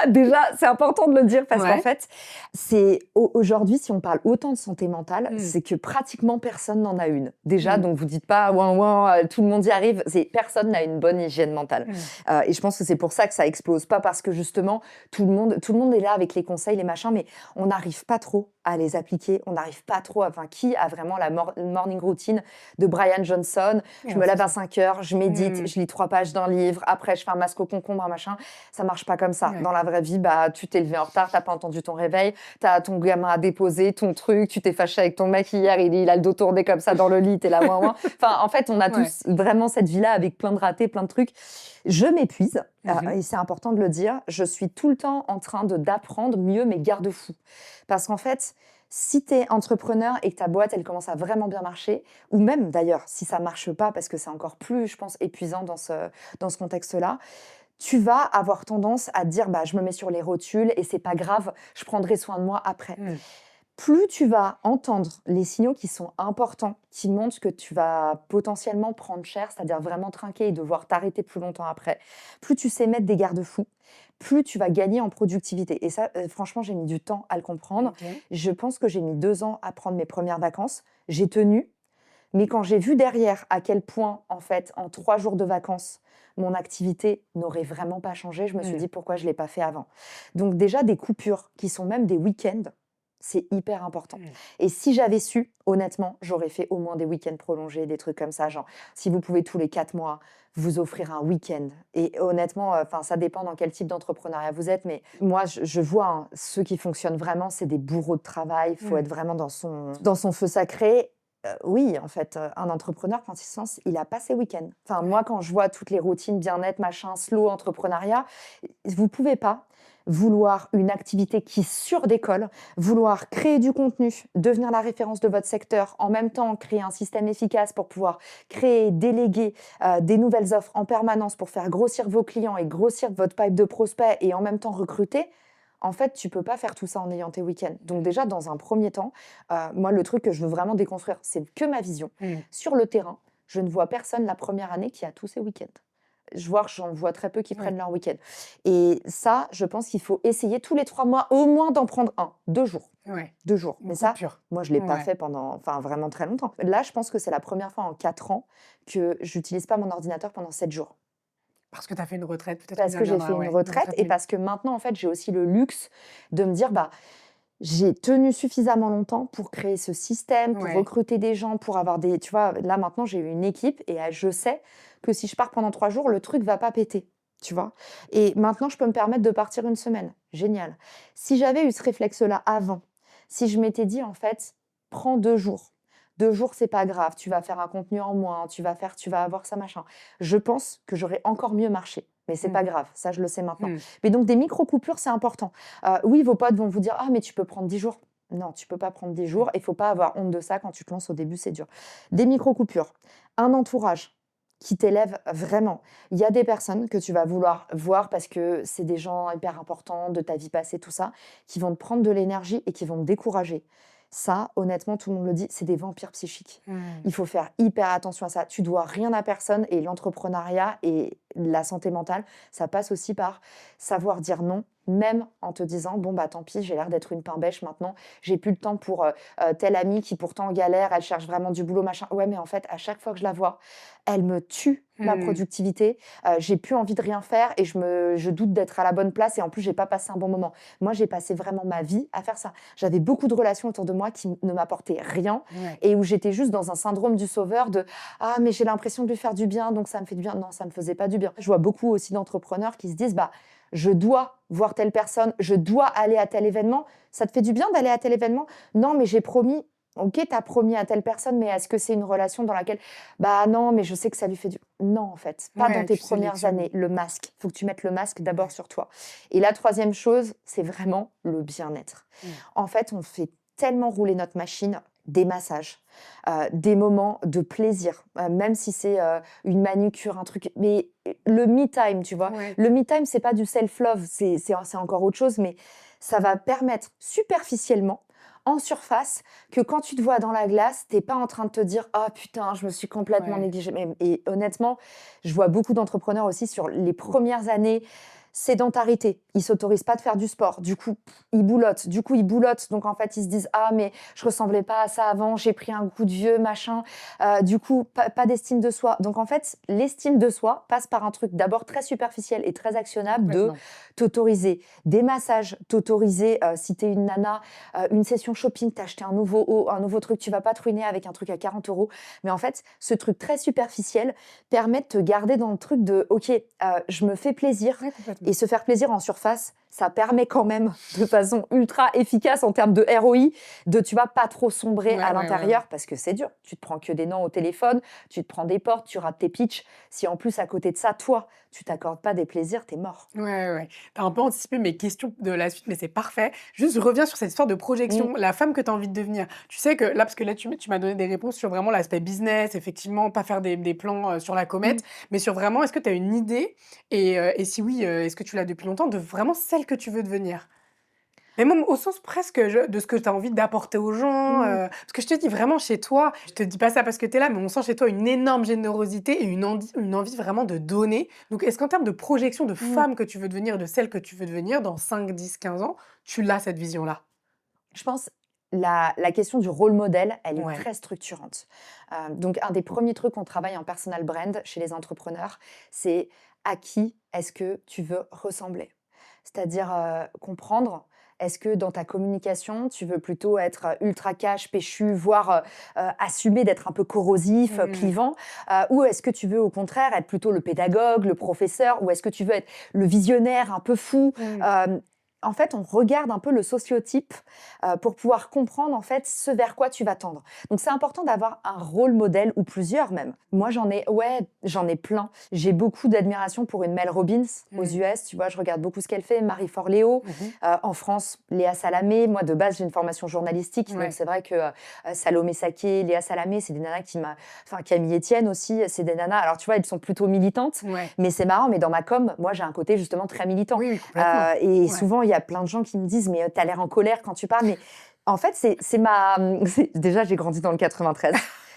Déjà, c'est important de le dire parce qu'en Ouais. fait, c'est aujourd'hui, si on parle autant de santé mentale, Mmh. c'est que pratiquement personne n'en a une. Déjà, Mmh. donc vous dites pas: «Ouin ouin, tout le monde y arrive», c'est personne n'a une bonne hygiène mentale. Mmh. Et je pense que c'est pour ça que ça explose. Pas parce que justement tout le monde est là avec les conseils, les machins, mais on n'arrive pas trop à les appliquer. On n'arrive pas trop enfin, qui a vraiment la morning routine de Brian Johnson? Je Ouais, me c'est lève à ça. 5 heures, je médite, Mmh. je lis 3 pages d'un livre, après je fais un masque au concombre, un machin. Ça marche pas comme ça. Ouais. Dans la vraie vie, bah, tu t'es levé en retard, tu pas entendu ton réveil, tu as ton gamin à déposer, ton truc, tu t'es fâché avec ton mec hier, il a le dos tourné comme ça dans le lit, tu es là ouin ouin. Enfin, en fait, on a Ouais. tous vraiment cette vie-là avec plein de ratés, plein de trucs. Je m'épuise, Mmh. et c'est important de le dire. Je suis tout le temps en train d'apprendre mieux mes garde-fous. Parce qu'en fait, si tu es entrepreneur et que ta boîte, elle commence à vraiment bien marcher, ou même d'ailleurs, si ça marche pas, parce que c'est encore plus, je pense, épuisant dans ce contexte-là, tu vas avoir tendance à te dire: «Bah, je me mets sur les rotules et c'est pas grave, je prendrai soin de moi après». Mmh. Plus tu vas entendre les signaux qui sont importants, qui montrent que tu vas potentiellement prendre cher, c'est-à-dire vraiment trinquer et devoir t'arrêter plus longtemps après, plus tu sais mettre des garde-fous, plus tu vas gagner en productivité. Et ça, franchement, j'ai mis du temps à le comprendre. OK. Je pense que j'ai mis 2 ans à prendre mes premières vacances. J'ai tenu, mais quand j'ai vu derrière à quel point, en fait, en 3 jours de vacances, mon activité n'aurait vraiment pas changé, je me suis Mmh. dit: «Pourquoi je l'ai pas fait avant?» Donc déjà des coupures qui sont même des week-ends, c'est hyper important. Mmh. Et si j'avais su, honnêtement, j'aurais fait au moins des week-ends prolongés, des trucs comme ça, genre si vous pouvez tous les 4 mois vous offrir un week-end. Et honnêtement, enfin ça dépend dans quel type d'entrepreneuriat vous êtes, mais moi je vois, hein, ceux qui fonctionnent vraiment, c'est des bourreaux de travail, il faut Mmh. être vraiment dans son feu sacré. Oui, en fait, un entrepreneur quand il se lance, il a pas ses week-ends. Enfin Ouais. moi, quand je vois toutes les routines bien-être, machin, slow entrepreneuriat, vous pouvez pas vouloir une activité qui surdécolle, vouloir créer du contenu, devenir la référence de votre secteur, en même temps créer un système efficace pour pouvoir créer, déléguer, des nouvelles offres en permanence pour faire grossir vos clients et grossir votre pipe de prospects et en même temps recruter. En fait, tu peux pas faire tout ça en ayant tes week-ends. Donc déjà, dans un premier temps, moi, le truc que je veux vraiment déconstruire, c'est que ma vision. Mmh. Sur le terrain, je ne vois personne la première année qui a tous ses week-ends. J'en vois très peu qui Ouais. prennent leur week-end. Et ça, je pense qu'il faut essayer tous les 3 mois, au moins d'en prendre un, 2 jours. Ouais. 2 jours. Une Mais ça, coupure. moi, je ne l'ai pas Ouais. fait pendant, enfin, vraiment très longtemps. Là, je pense que c'est la première fois en 4 ans que j'utilise pas mon ordinateur pendant 7 jours. Parce que tu as fait une retraite, peut-être qu'on Parce y que j'ai fait reviendra, une ouais, une retraite retraite et mé parce que maintenant, en fait, j'ai aussi le luxe de me dire, bah, j'ai tenu suffisamment longtemps pour créer ce système, pour ouais. recruter des gens, pour avoir des, tu vois, là maintenant j'ai une équipe et je sais que si je pars pendant 3 jours, le truc va pas péter, tu vois. Et maintenant, je peux me permettre de partir une semaine. Génial. Si j'avais eu ce réflexe-là avant, si je m'étais dit, en fait, prends 2 jours. 2 jours, c'est pas grave. Tu vas faire un contenu en moins, tu vas avoir ça, machin. Je pense que j'aurais encore mieux marché. Mais c'est Mmh. pas grave, ça je le sais maintenant. Mmh. Mais donc des micro-coupures, c'est important. Oui, vos potes vont vous dire: «Ah mais tu peux prendre 10 jours». Non, tu peux pas prendre 10 Mmh. jours et il faut pas avoir honte de ça quand tu te lances au début, c'est dur. Des micro-coupures, un entourage qui t'élève vraiment. Il y a des personnes que tu vas vouloir voir parce que c'est des gens hyper importants de ta vie passée, tout ça, qui vont te prendre de l'énergie et qui vont te décourager. Ça, honnêtement, tout le monde le dit, c'est des vampires psychiques. Mmh. Il faut faire hyper attention à ça. Tu dois rien à personne et l'entrepreneuriat et la santé mentale, ça passe aussi par savoir dire non, même en te disant: «Bon, bah, tant pis, j'ai l'air d'être une pain bêche maintenant, j'ai plus le temps pour, telle amie qui pourtant galère, elle cherche vraiment du boulot, machin». Ouais, mais en fait, à chaque fois que je la vois, elle me tue ma Mmh. productivité, j'ai plus envie de rien faire et je doute d'être à la bonne place et en plus, j'ai pas passé un bon moment. Moi, j'ai passé vraiment ma vie à faire ça. J'avais beaucoup de relations autour de moi qui ne m'apportaient rien Ouais. et où j'étais juste dans un syndrome du sauveur de: «Ah mais j'ai l'impression de lui faire du bien, donc ça me fait du bien». Non, ça me faisait pas du bien. bien. Je vois beaucoup aussi d'entrepreneurs qui se disent, bah, je dois voir telle personne, je dois aller à tel événement. Ça te fait du bien d'aller à tel événement? Non, mais j'ai promis. Ok, t'as promis à telle personne, mais est-ce que c'est une relation dans laquelle, bah non, mais je sais que ça lui fait du... Non, en fait, pas dans Ouais, tes tu premières sélectionnes. années. Le masque, il faut que tu mettes le masque d'abord Ouais. sur toi. Et la troisième chose, c'est vraiment le bien-être. Mmh. En fait, on fait tellement rouler notre machine, des massages, des moments de plaisir, même si c'est une manucure, un truc. Mais le me time, tu vois, Ouais. le me time, c'est pas du self-love, c'est encore autre chose, mais ça va permettre superficiellement, en surface, que quand tu te vois dans la glace, t'es pas en train de te dire «Ah putain, je me suis complètement Ouais. négligée». Et honnêtement, je vois beaucoup d'entrepreneurs aussi sur les premières années, sédentarité. Ils s'autorisent pas de faire du sport. Du coup, ils boulotent. Du coup, ils boulotent. Donc, en fait, ils se disent «Ah, mais je ressemblais pas à ça avant, j'ai pris un coup de vieux, machin». Du coup, pas d'estime de soi. Donc, en fait, l'estime de soi passe par un truc d'abord très superficiel et très actionnable de Complètement. t'autoriser des massages, t'autoriser, si tu es une nana, une session shopping, t'acheter un nouveau haut, un nouveau truc. Tu vas pas te ruiner avec un truc à 40 €. Mais en fait, ce truc très superficiel permet de te garder dans le truc de «OK, je me fais plaisir». Ouais, complètement. Et se faire plaisir en surface, ça permet quand même, de façon ultra efficace en termes de ROI, de, tu vas pas trop sombrer Ouais, à ouais, ouais, ouais. l'intérieur parce que c'est dur. Tu te prends que des noms au téléphone, tu te prends des portes, tu rates tes pitchs. Si en plus, à côté de ça, toi, tu t'accordes pas des plaisirs, t'es mort. Ouais, ouais, ouais. Tu as un peu anticipé mes questions de la suite, mais c'est parfait. Juste, je reviens sur cette histoire de Mmh, projection, la femme que tu as envie de devenir. Tu sais que là, parce que là, tu m'as donné des réponses sur vraiment l'aspect business, effectivement, pas faire des plans sur la mmh. comète, mais sur vraiment, est-ce que tu as une idée, et si oui, est-ce que tu l'as depuis longtemps, de vraiment celle que tu veux devenir? Mais même au sens presque de ce que tu as envie d'apporter aux gens, Mmh. parce que je te dis vraiment chez toi, je te dis pas ça parce que tu es là, mais on sent chez toi une énorme générosité et une envie vraiment de donner. Donc est-ce qu'en termes de projection de Mmh. femme que tu veux devenir, de celle que tu veux devenir dans 5, 10, 15 ans, tu l'as cette vision-là? Je pense la question du rôle modèle, elle est Ouais. très structurante. Donc un des premiers trucs qu'on travaille en personal brand chez les entrepreneurs, c'est à qui est-ce que tu veux ressembler? C'est-à-dire, comprendre, est-ce que dans ta communication, tu veux plutôt être, ultra cash, péchu, voire, assumer d'être un peu corrosif, Mmh. clivant? Ou est-ce que tu veux au contraire être plutôt le pédagogue, le professeur? Ou est-ce que tu veux être le visionnaire un peu fou? Mmh. En fait, on regarde un peu le sociotype, pour pouvoir comprendre, en fait, ce vers quoi tu vas tendre. Donc c'est important d'avoir un rôle modèle ou plusieurs même. Moi, j'en ai plein. J'ai beaucoup d'admiration pour une Mel Robbins aux Mmh. US, tu vois? Je regarde beaucoup ce qu'elle fait. Marie Forleo, Mmh. en France, Léa Salamé. Moi, de base, j'ai une formation journalistique, donc Ouais. c'est vrai que, Salomé Saké, Léa Salamé, c'est des nanas enfin Camille Etienne aussi, c'est des nanas, alors tu vois, elles sont plutôt militantes, Ouais. mais c'est marrant, mais dans ma com, moi, j'ai un côté justement très militant. Oui, oui, complètement. Et Ouais. souvent, il y a plein de gens qui me disent: «Mais, tu as l'air en colère quand tu parles», mais en fait, c'est ma, déjà, j'ai grandi dans le 93,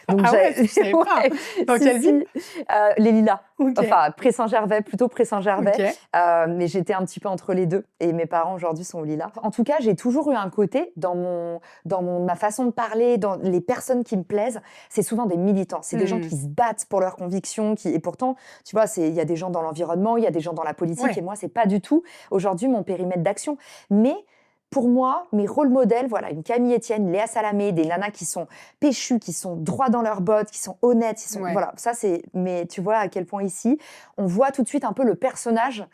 donc Ah ouais, j'ai ça je savais pas. ouais, Dans si, quelle ville? si, les Lilas, OK. enfin Pré-Saint-Gervais, plutôt Pré-Saint-Gervais, OK. mais j'étais un petit peu entre les 2 et mes parents aujourd'hui sont aux Lilas. En tout cas, j'ai toujours eu un côté dans ma façon de parler, dans les personnes qui me plaisent, c'est souvent des militants. C'est des gens Mmh. qui se battent pour leurs convictions, et pourtant, tu vois, il y a des gens dans l'environnement, il y a des gens dans la politique, et Ouais. moi, c'est pas du tout aujourd'hui mon périmètre d'action. Mais pour moi, mes rôles modèles, voilà, une Camille Etienne, Léa Salamé, des nanas qui sont péchues, qui sont droits dans leurs bottes, qui sont honnêtes, Ouais. voilà, ça c'est. Mais tu vois à quel point ici, on voit tout de suite un peu le personnage,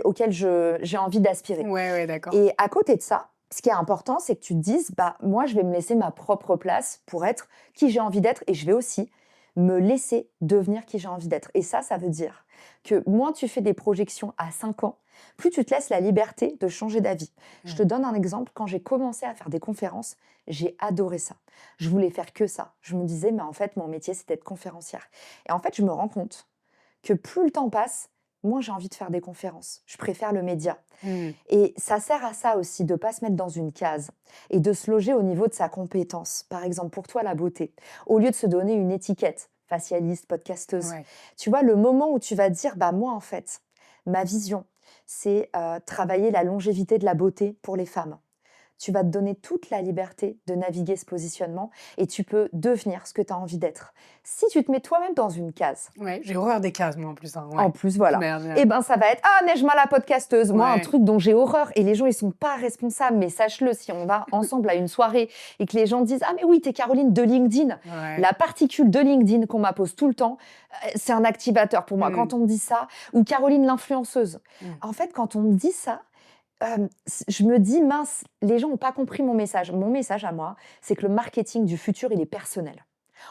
auquel j'ai envie d'aspirer. Ouais, ouais, d'accord. Et à côté de ça, ce qui est important, c'est que tu te dises, bah, moi, je vais me laisser ma propre place pour être qui j'ai envie d'être et je vais aussi me laisser devenir qui j'ai envie d'être. Et ça veut dire que moins tu fais des projections à 5 ans, plus tu te laisses la liberté de changer d'avis. Je Mmh. te donne un exemple. Quand j'ai commencé à faire des conférences, j'ai adoré ça. Je voulais faire que ça. Je me disais, mais en fait, mon métier, c'est d'être conférencière. Et en fait, je me rends compte que plus le temps passe, moins j'ai envie de faire des conférences. Je préfère le média. Mmh. Et ça sert à ça aussi, de ne pas se mettre dans une case et de se loger au niveau de sa compétence. Par exemple, pour toi, la beauté. Au lieu de se donner une étiquette, facialiste, podcasteuse, Ouais. tu vois, le moment où tu vas te dire, bah moi, en fait, ma vision, c'est travailler la longévité de la beauté pour les femmes. tu vas te donner toute la liberté de naviguer ce positionnement et tu peux devenir ce que tu as envie d'être. Si tu te mets toi-même dans une case, Ouais, j'ai horreur des cases, moi, en plus, hein, en ouais. plus, voilà. Merde, Et ben ça va être ah Nejma la podcasteuse. Moi un Ouais. truc dont j'ai horreur et les gens ils sont pas responsables mais sache-le si on va ensemble à une soirée et que les gens disent ah mais oui t'es Caroline de LinkedIn. Ouais. La particule de LinkedIn qu'on m'appose tout le temps, c'est un activateur pour moi. Quand on me dit ça ou Caroline l'influenceuse. Mm. En fait quand on me dit ça je me dis mince, les gens n'ont pas compris mon message. Mon message à moi, c'est que le marketing du futur, il est personnel.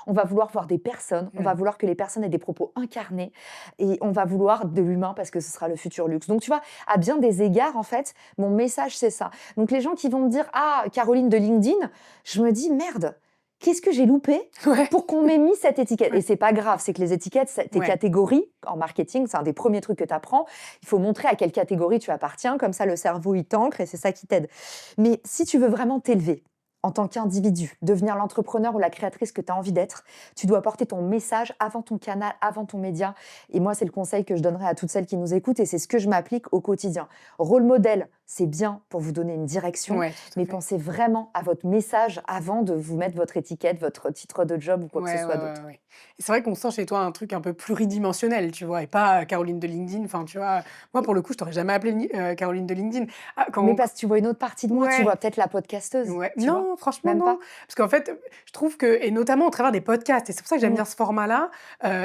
On va vouloir voir des personnes, on va vouloir que les personnes aient des propos incarnés et on va vouloir de l'humain parce que ce sera le futur luxe. Donc tu vois, à bien des égards, en fait, mon message, c'est ça. Donc les gens qui vont me dire « Ah, Caroline de LinkedIn », je me dis « Merde, qu'est-ce que j'ai loupé Ouais. pour qu'on m'ait mis cette étiquette ?» Et c'est pas grave, c'est que les étiquettes, tes Ouais. catégories, en marketing, c'est un des premiers trucs que tu apprends. Il faut montrer à quelle catégorie tu appartiens, comme ça le cerveau, il t'ancre et c'est ça qui t'aide. Mais si tu veux vraiment t'élever, en tant qu'individu, devenir l'entrepreneur ou la créatrice que tu as envie d'être, tu dois porter ton message avant ton canal, avant ton média. Et moi, c'est le conseil que je donnerais à toutes celles qui nous écoutent et c'est ce que je m'applique au quotidien. Rôle modèle, c'est bien pour vous donner une direction, Ouais, tout à mais fait. pensez vraiment à votre message avant de vous mettre votre étiquette, votre titre de job ou quoi que ce Ouais, soit ouais, d'autre. ouais, ouais. Et c'est vrai qu'on sent chez toi un truc un peu pluridimensionnel, tu vois? Et pas, Caroline de LinkedIn. Enfin, tu vois? Moi, pour le coup, je t'aurais jamais appelée Caroline de LinkedIn. Ah, Mais parce que tu vois une autre partie de moi, tu ouais. vois peut-être la podcasteuse, Ouais. tu vois? Non, franchement, Même non. pas? Parce qu'en fait, je trouve que et notamment au travers des podcasts et c'est pour ça que j'aime Mmh. bien ce format-là,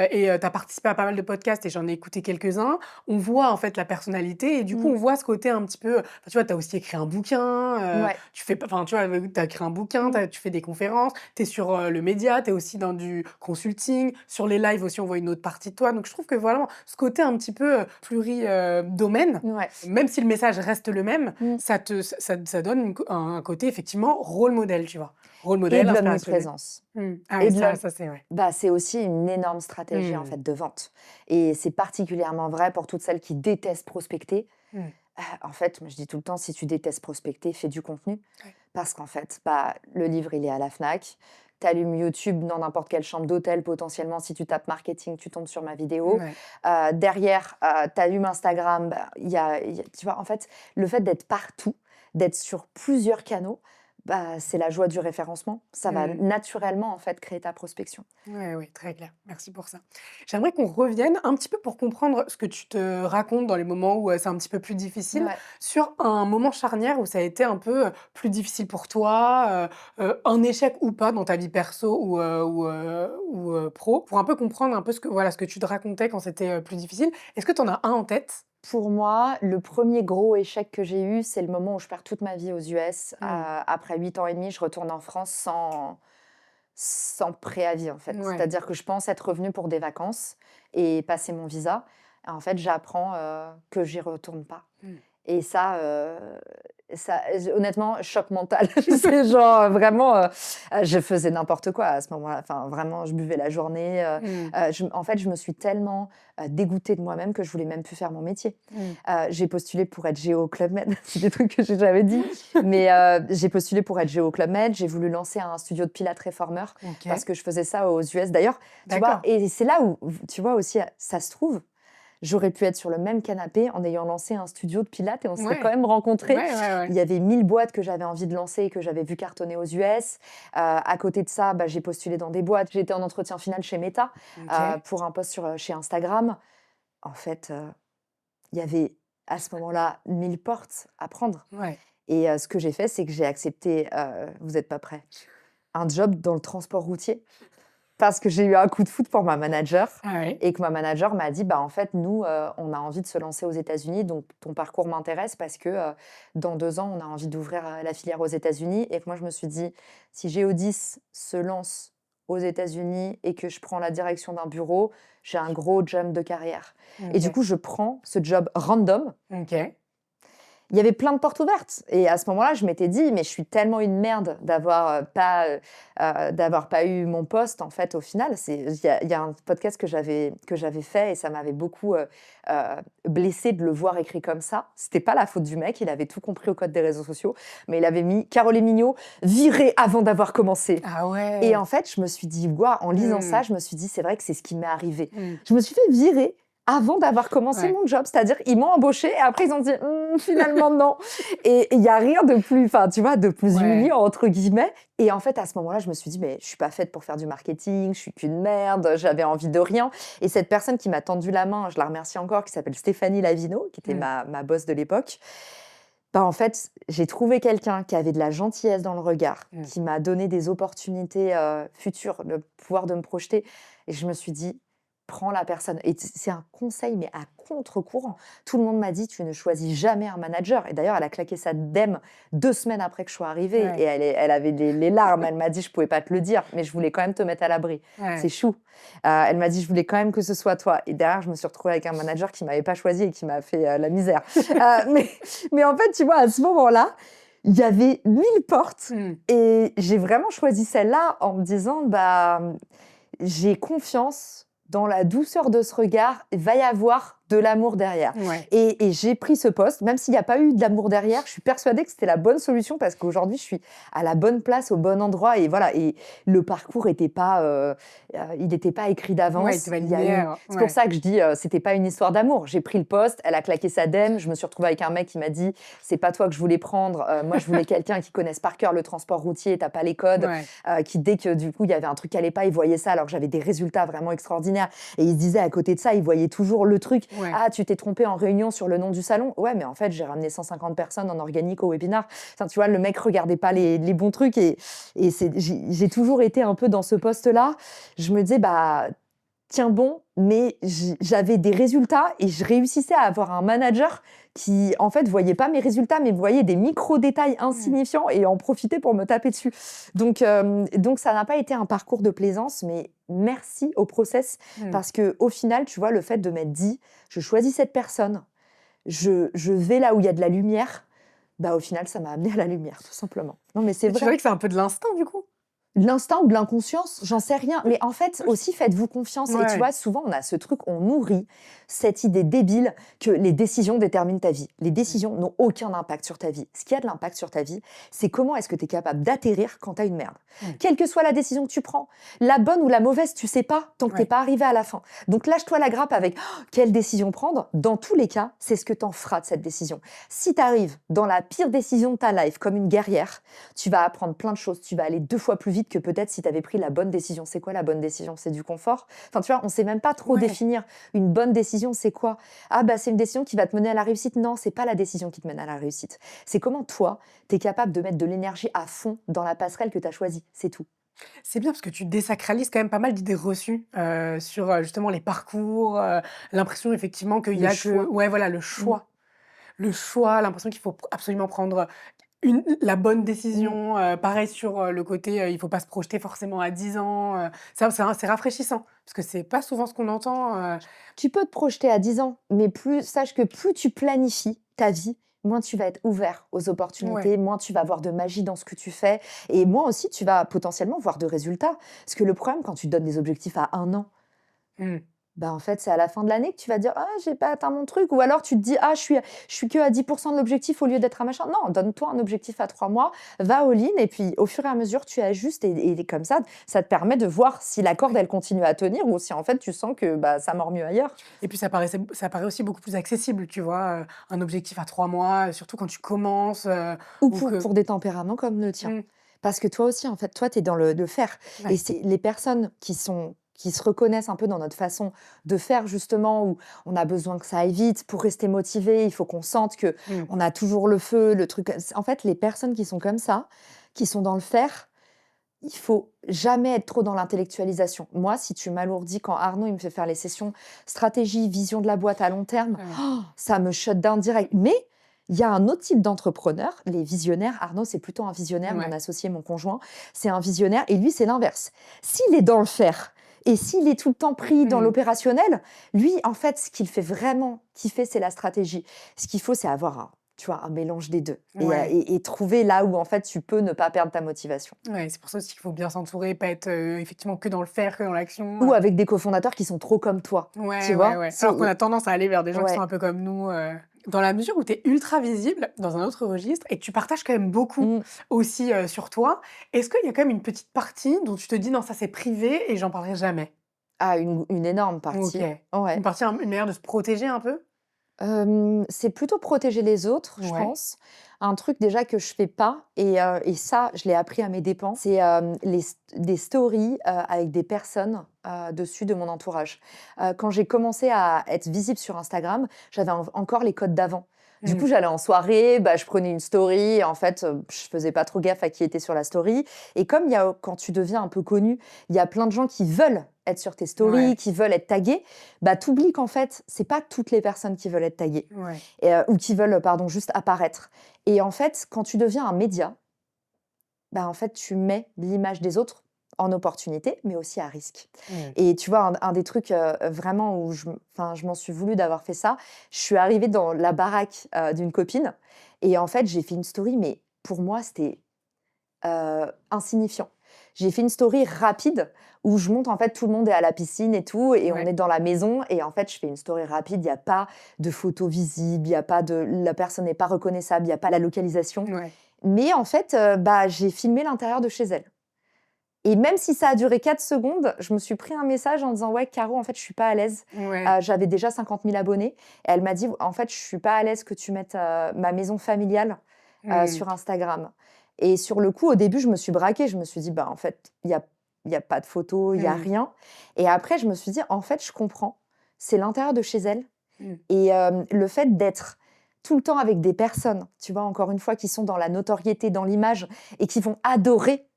et tu as participé à pas mal de podcasts et j'en ai écouté quelques-uns. On voit, en fait, la personnalité et du coup, Mmh. on voit ce côté un petit peu enfin, tu vois, tu as aussi écrit un bouquin, Ouais. tu fais enfin, tu vois, tu as écrit un bouquin, Mmh. tu fais des conférences, tu es sur, le média, tu es aussi dans du consulting. Sur les lives aussi, on voit une autre partie de toi. Donc je trouve que vraiment, ce côté un petit peu, domaine, Ouais. même si le message reste le même, Mmh. ça donne un côté effectivement rôle modèle, tu vois? Rôle Et modèle, de inspirationnel. l'omniprésence. Ah Et oui, de l'om ça c'est vrai. Bah, c'est aussi une énorme stratégie, en Mmh. fait, de vente et c'est particulièrement vrai pour toutes celles qui détestent prospecter. Mmh. En fait, moi, je dis tout le temps: «Si tu détestes prospecter, fais du contenu». Ouais. Parce qu'en fait, bah, le livre, il est à la Fnac. Tu allumes YouTube dans n'importe quelle chambre d'hôtel, potentiellement, si tu tapes marketing, tu tombes sur ma vidéo. Ouais. Derrière, tu allumes Instagram, bah, il y a tu vois, en fait, le fait d'être partout, d'être sur plusieurs canaux, bah, c'est la joie du référencement. Ça va Mmh. naturellement, en fait, créer ta prospection. Ouais, ouais, très clair. Merci pour ça. J'aimerais qu'on revienne un petit peu pour comprendre ce que tu te racontes dans les moments où, c'est un petit peu plus difficile, Ouais. sur un moment charnière où ça a été un peu, plus difficile pour toi, un échec ou pas dans ta vie perso ou pro, pour un peu comprendre un peu voilà, ce que tu te racontais quand c'était, plus difficile. Est-ce que tu en as un en tête? Pour moi, le premier gros échec que j'ai eu, c'est le moment où je perds toute ma vie aux US. Mmh. Après 8 ans et demi, je retourne en France sans préavis, en fait. Ouais. C'est-à-dire que je pense être revenue pour des vacances et passer mon visa. Et en fait, j'apprends, que j'y retourne pas. Mmh. Et ça honnêtement, choc mental. C'est genre, vraiment, je faisais n'importe quoi à ce moment-là. Enfin, vraiment, je buvais la journée, Mmh. en fait, je me suis tellement, dégoûtée de moi-même que je voulais même plus faire mon métier. Mmh. J'ai postulé pour être géo au Club Med. C'est des trucs que j'ai jamais dit. Mais, j'ai postulé pour être géo au Club Med. J'ai voulu lancer un studio de pilates réformeur parce OK. que je faisais ça aux US. D'ailleurs, tu vois? D'accord. Et c'est là où, tu vois aussi, ça se trouve, j'aurais pu être sur le même canapé en ayant lancé un studio de pilates et on serait quand Ouais. même rencontrés. Ouais, ouais, ouais. Il y avait 1000 boîtes que j'avais envie de lancer et que j'avais vu cartonner aux US. À côté de ça, bah, j'ai postulé dans des boîtes. J'étais en entretien final chez Meta, OK. pour un poste chez Instagram. En fait, il y avait à ce moment-là 1000 portes à prendre. Ouais. Et ce que j'ai fait, c'est que j'ai accepté, vous êtes pas prêts, un job dans le transport routier. Parce que j'ai eu un coup de foudre pour ma manager Ah ouais. et que ma manager m'a dit: «Bah, en fait, nous, on a envie de se lancer aux États-Unis, donc ton parcours m'intéresse parce que, dans 2 ans, on a envie d'ouvrir, la filière aux États-Unis» et que moi, je me suis dit: «Si Géodis se lance aux États-Unis et que je prends la direction d'un bureau, j'ai un gros jump de carrière» et du OK. coup, je prends ce job random. OK. Il y avait plein de portes ouvertes et à ce moment-là, je m'étais dit: «Mais je suis tellement une merde d'avoir pas eu mon poste, en fait, au final». Il y a un podcast que j'avais fait et ça m'avait beaucoup, blessée de le voir écrit comme ça. C'était pas la faute du mec, il avait tout compris au code des réseaux sociaux, mais il avait mis: «Caroline Mignot, virée avant d'avoir commencé». Ah Et ouais. en fait, je me suis dit: «Waouh!» en lisant ça, Mmh. je me suis dit: «C'est vrai que c'est ce qui m'est arrivé». Mmh. Je me suis fait virer avant d'avoir commencé Ouais. mon job. C'est-à-dire, ils m'ont embauché et après, ils ont dit: Finalement, non». Et il y a rien de plus, enfin, tu vois, de plus Ouais. humiliant, entre guillemets. Et en fait, à ce moment-là, je me suis dit: «Mais je suis pas faite pour faire du marketing, je suis qu'une merde, j'avais envie de rien». Et cette personne qui m'a tendu la main, je la remercie encore, qui s'appelle Stéphanie Lavino, qui était Mmh. ma boss de l'époque. Bah, en fait, j'ai trouvé quelqu'un qui avait de la gentillesse dans le regard, Mmh. qui m'a donné des opportunités, futures, le pouvoir de me projeter et je me suis dit: «Prends la personne» et c'est un conseil, mais à contre-courant. Tout le monde m'a dit: «Tu ne choisis jamais un manager» et d'ailleurs, elle a claqué sa dème 2 semaines après que je sois arrivée et Ouais. elle avait les larmes. Elle m'a dit: «Je pouvais pas te le dire, mais je voulais quand même te mettre à l'abri. C'est Ouais. chou». Elle m'a dit: «Je voulais quand même que ce soit toi» et derrière, je me suis retrouvée avec un manager qui m'avait pas choisie et qui m'a fait, la misère. Mais en fait, tu vois, à ce moment-là, il y avait 1000 portes Mmh. et j'ai vraiment choisi celle-là en me disant: «Bah, j'ai confiance dans la douceur de ce regard, il va y avoir de l'amour derrière». Ouais. Et j'ai pris ce poste, même s'il y a pas eu de l'amour derrière, je suis persuadée que c'était la bonne solution parce qu'aujourd'hui, je suis à la bonne place, au bon endroit et voilà et le parcours était pas, il était pas écrit Ouais, il était d'avance. pas Il y a eu linéaire. c'est pour Ouais. ça que je dis, c'était pas une histoire d'amour. J'ai pris le poste, elle a claqué sa dème, je me suis retrouvée avec un mec qui m'a dit: «C'est pas toi que je voulais prendre, moi je voulais quelqu'un qui connaisse par cœur le transport routier, tu as pas les codes». Ouais. Qui dès que du coup il y avait un truc qui allait pas, il voyait ça alors que j'avais des résultats vraiment extraordinaires et il se disait à côté de ça, il voyait toujours le truc: Ouais. «Ah, tu t'es trompé en réunion sur le nom du salon». Ouais, mais en fait, j'ai ramené 150 personnes en organique au webinar. Enfin, tu vois, le mec regardait pas les bons trucs et j'ai toujours été un peu dans ce poste-là. Je me disais: «Bah, tiens bon», mais j'avais des résultats et je réussissais à avoir un manager qui, en fait, voyait pas mes résultats, mais voyait des micro-détails Mmh. insignifiants et en profitait pour me taper dessus. Donc ça n'a pas été un parcours de plaisance, mais merci au process Mmh. parce que au final, tu vois, le fait de m'être dit: «Je choisis cette personne, je vais là où il y a de la lumière», bah, au final, ça m'a amené à la lumière, tout simplement. Non, mais c'est Et tu vrai. dirais que c'est un peu de l'instinct, du coup? L'instinct ou de l'inconscience, j'en sais rien. Mais en fait, aussi, faites-vous confiance. Et tu Ouais. vois, souvent, on a ce truc, on nourrit cette idée débile que les décisions déterminent ta vie. Les Mmh. décisions n'ont aucun impact sur ta vie. Ce qui a de l'impact sur ta vie, c'est comment est-ce que tu es capable d'atterrir quand tu as une merde. Mmh. Quelle que soit la décision que tu prends, la bonne ou la mauvaise, tu sais pas tant que t'es Ouais. pas arrivé à la fin. Donc lâche-toi la grappe avec quelle décision prendre. Dans tous les cas, c'est ce que t'en feras de cette décision. Si tu arrives dans la pire décision de ta life comme une guerrière, tu vas apprendre plein de choses. Tu vas aller 2 fois plus vite que peut-être si tu avais pris la bonne décision. C'est quoi la bonne décision? C'est du confort? Enfin, tu vois, on sait même pas trop Ouais. définir une bonne décision, c'est quoi? Ah bah, c'est une décision qui va te mener à la réussite. Non, c'est pas la décision qui te mène à la réussite. C'est comment toi, tu es capable de mettre de l'énergie à fond dans la passerelle que tu as choisie, c'est tout. C'est bien parce que tu désacralises quand même pas mal d'idées reçues, sur, justement les parcours, l'impression effectivement qu'il y Le a que choix. ouais, voilà, le Mmh. choix. Le choix, l'impression qu'il faut absolument prendre, la bonne Mmh. décision, pareil sur, le côté, il faut pas se projeter forcément à 10 ans, ça c'est rafraîchissant parce que c'est pas souvent ce qu'on entend, Tu peux te projeter à 10 ans, mais sache que plus tu planifies ta vie, moins tu vas être ouvert aux ouais. opportunités, moins tu vas voir de magie dans ce que tu fais et moins aussi tu vas potentiellement voir de résultats. Parce que le problème quand tu te donnes des objectifs à 1 an, Mmh. bah, en fait, c'est à la fin de l'année que tu vas dire: «Ah, j'ai pas atteint mon truc» ou alors tu te dis: «Ah, je suis que à 10 de l'objectif au lieu d'être à machin». Non, donne-toi un objectif à 3 mois, va all-in et puis au fur et à mesure, tu ajustes et comme ça te permet de voir si la corde, Ouais elle continue à tenir ou si en fait, tu sens que, bah, ça mord mieux ailleurs. et puis ça paraît aussi beaucoup plus accessible, tu vois? Un objectif à 3 mois, surtout quand tu commences, Ou ou pour que pour des tempéraments comme le tien. mmh, Parce que toi aussi, en fait, toi, tu es dans le faire et ouais. c'est les personnes qui se reconnaissent un peu dans notre façon de faire justement, où on a besoin que ça aille vite pour rester motivé, il faut qu'on sente que Mmh. on a toujours le feu, le truc en fait, les personnes qui sont comme ça, qui sont dans le faire, il faut jamais être trop dans l'intellectualisation. Moi, si tu m'alourdis quand Arnaud, il me fait faire les sessions stratégie, vision de la boîte à long terme, Ouais. ça me shut down direct. Mais il y a un autre type d'entrepreneur, les visionnaires. Arnaud, c'est plutôt un visionnaire, mon Ouais. associé, mon conjoint, c'est un visionnaire et lui, c'est l'inverse. S'il est dans le faire et s'il est tout le temps pris dans Mmh. l'opérationnel, lui, en fait, ce qu'il fait vraiment kiffer, c'est la stratégie. Ce qu'il faut, c'est avoir tu vois, un mélange des deux Ouais. et trouver là où, en fait, tu peux ne pas perdre ta motivation. Ouais, c'est pour ça aussi qu'il faut bien s'entourer, pas être, effectivement que dans le faire, que dans l'action, Ou avec des cofondateurs qui sont trop comme toi, tu ouais, ouais, vois? ouais. Alors qu'on C'est a tendance à aller vers des gens qui sont ouais. un peu comme nous, dans la mesure où tu es ultra visible dans un autre registre et que tu partages quand même beaucoup Mmh. aussi, sur toi, est-ce qu'il y a quand même une petite partie dont tu te dis: «Non, ça c'est privé et j'en parlerai jamais»? Ah, une énorme OK. partie. Ouais. Une manière de se protéger un peu? C'est plutôt protéger les autres, je Ouais. pense. Un truc déjà que je fais pas et ça, je l'ai appris à mes dépens, c'est, des stories, avec des personnes, dessus de mon entourage. Quand j'ai commencé à être visible sur Instagram, j'avais encore les codes d'avant. Du Mmh. coup, j'allais en soirée, bah, je prenais une story et en fait, je faisais pas trop gaffe à qui était sur la story et comme il y a quand tu deviens un peu connu, il y a plein de gens qui veulent être sur tes stories, Ouais, qui veulent être tagués, bah, tu oublies qu'en fait, c'est pas toutes les personnes qui veulent être taguées ouais. et ou qui veulent, pardon, juste apparaître et en fait, quand tu deviens un média, bah, en fait, tu mets l'image des autres en opportunité, mais aussi à risque Mmh. et tu vois, un des trucs, vraiment où je m'en suis voulu d'avoir fait ça, je suis arrivée dans la baraque, d'une copine et en fait, j'ai fait une story, mais pour moi, c'était insignifiant. J'ai fait une story rapide où je montre en fait tout le monde est à la piscine et tout et on Ouais. est dans la maison et en fait je fais une story rapide, il y a pas de photos visibles, il y a pas de la personne n'est pas reconnaissable, il y a pas la localisation. Ouais. Mais en fait, bah, j'ai filmé l'intérieur de chez elle et même si ça a duré 4 secondes, je me suis pris un message en disant: «Ouais Caro, en fait, je suis pas à l'aise». Ouais. J'avais déjà 50 000 abonnés et elle m'a dit: «En fait, je suis pas à l'aise que tu mettes, ma maison familiale, Mmh. sur Instagram». Et sur le coup, au début, je me suis braquée. Je me suis dit: «Bah, en fait, il y a pas de photos, il y a Mmh. rien» et après je me suis dit: «En fait, je comprends. C'est l'intérieur de chez elle Mmh. et le fait d'être tout le temps avec des personnes, tu vois, encore une fois, qui sont dans la notoriété, dans l'image et qui vont adorer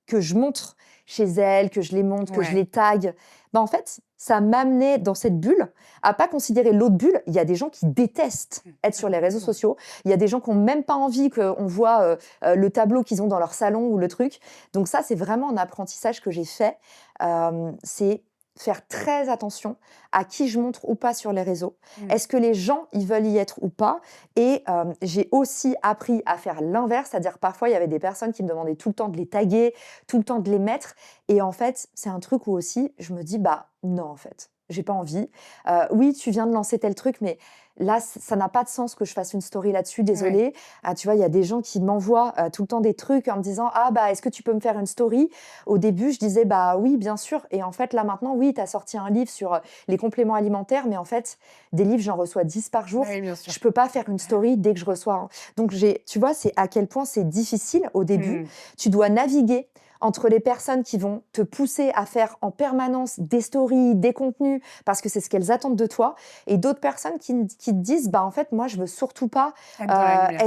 que je montre chez elle, que je les montre, que je Ouais. les tague, bah, en fait, ça m'amenait dans cette bulle à pas considérer l'autre bulle. Il y a des gens qui détestent Mmh. être Ah sur les réseaux complètement. sociaux. Il y a des gens qui ont même pas envie qu'on voit, le tableau qu'ils ont dans leur salon ou le truc. Donc ça, c'est vraiment un apprentissage que j'ai fait. C'est faire très attention à qui je montre ou pas sur les réseaux. Mmh. Est-ce que les gens, ils veulent y être ou pas? Et j'ai aussi appris à faire l'inverse, c'est-à-dire parfois, il y avait des personnes qui me demandaient tout le temps de les taguer, tout le temps de les mettre. Et en fait, c'est un truc où aussi, je me dis, bah non, en fait, j'ai pas envie. Oui, tu viens de lancer tel truc, mais là, ça n'a pas de sens que je fasse une story là-dessus, Ouais. désolée. Ah, tu vois, il y a des gens qui m'envoient tout le temps des trucs en me disant, ah, bah, est-ce que tu peux me faire une story? Au début, je disais, bah oui, bien sûr. Et en fait, là, maintenant, oui, tu as sorti un livre sur les compléments alimentaires, mais en fait, des livres, j'en reçois 10 par Bah jour. oui, bien sûr. Je peux pas faire une story dès que je reçois un. Donc, tu vois, c'est à quel point c'est difficile au début. Mmh. Tu dois naviguer entre les personnes qui vont te pousser à faire en permanence des stories, des contenus, parce que c'est ce qu'elles attendent de toi, et d'autres personnes qui te disent, bah en fait, moi, je veux surtout pas Être dans la lumière.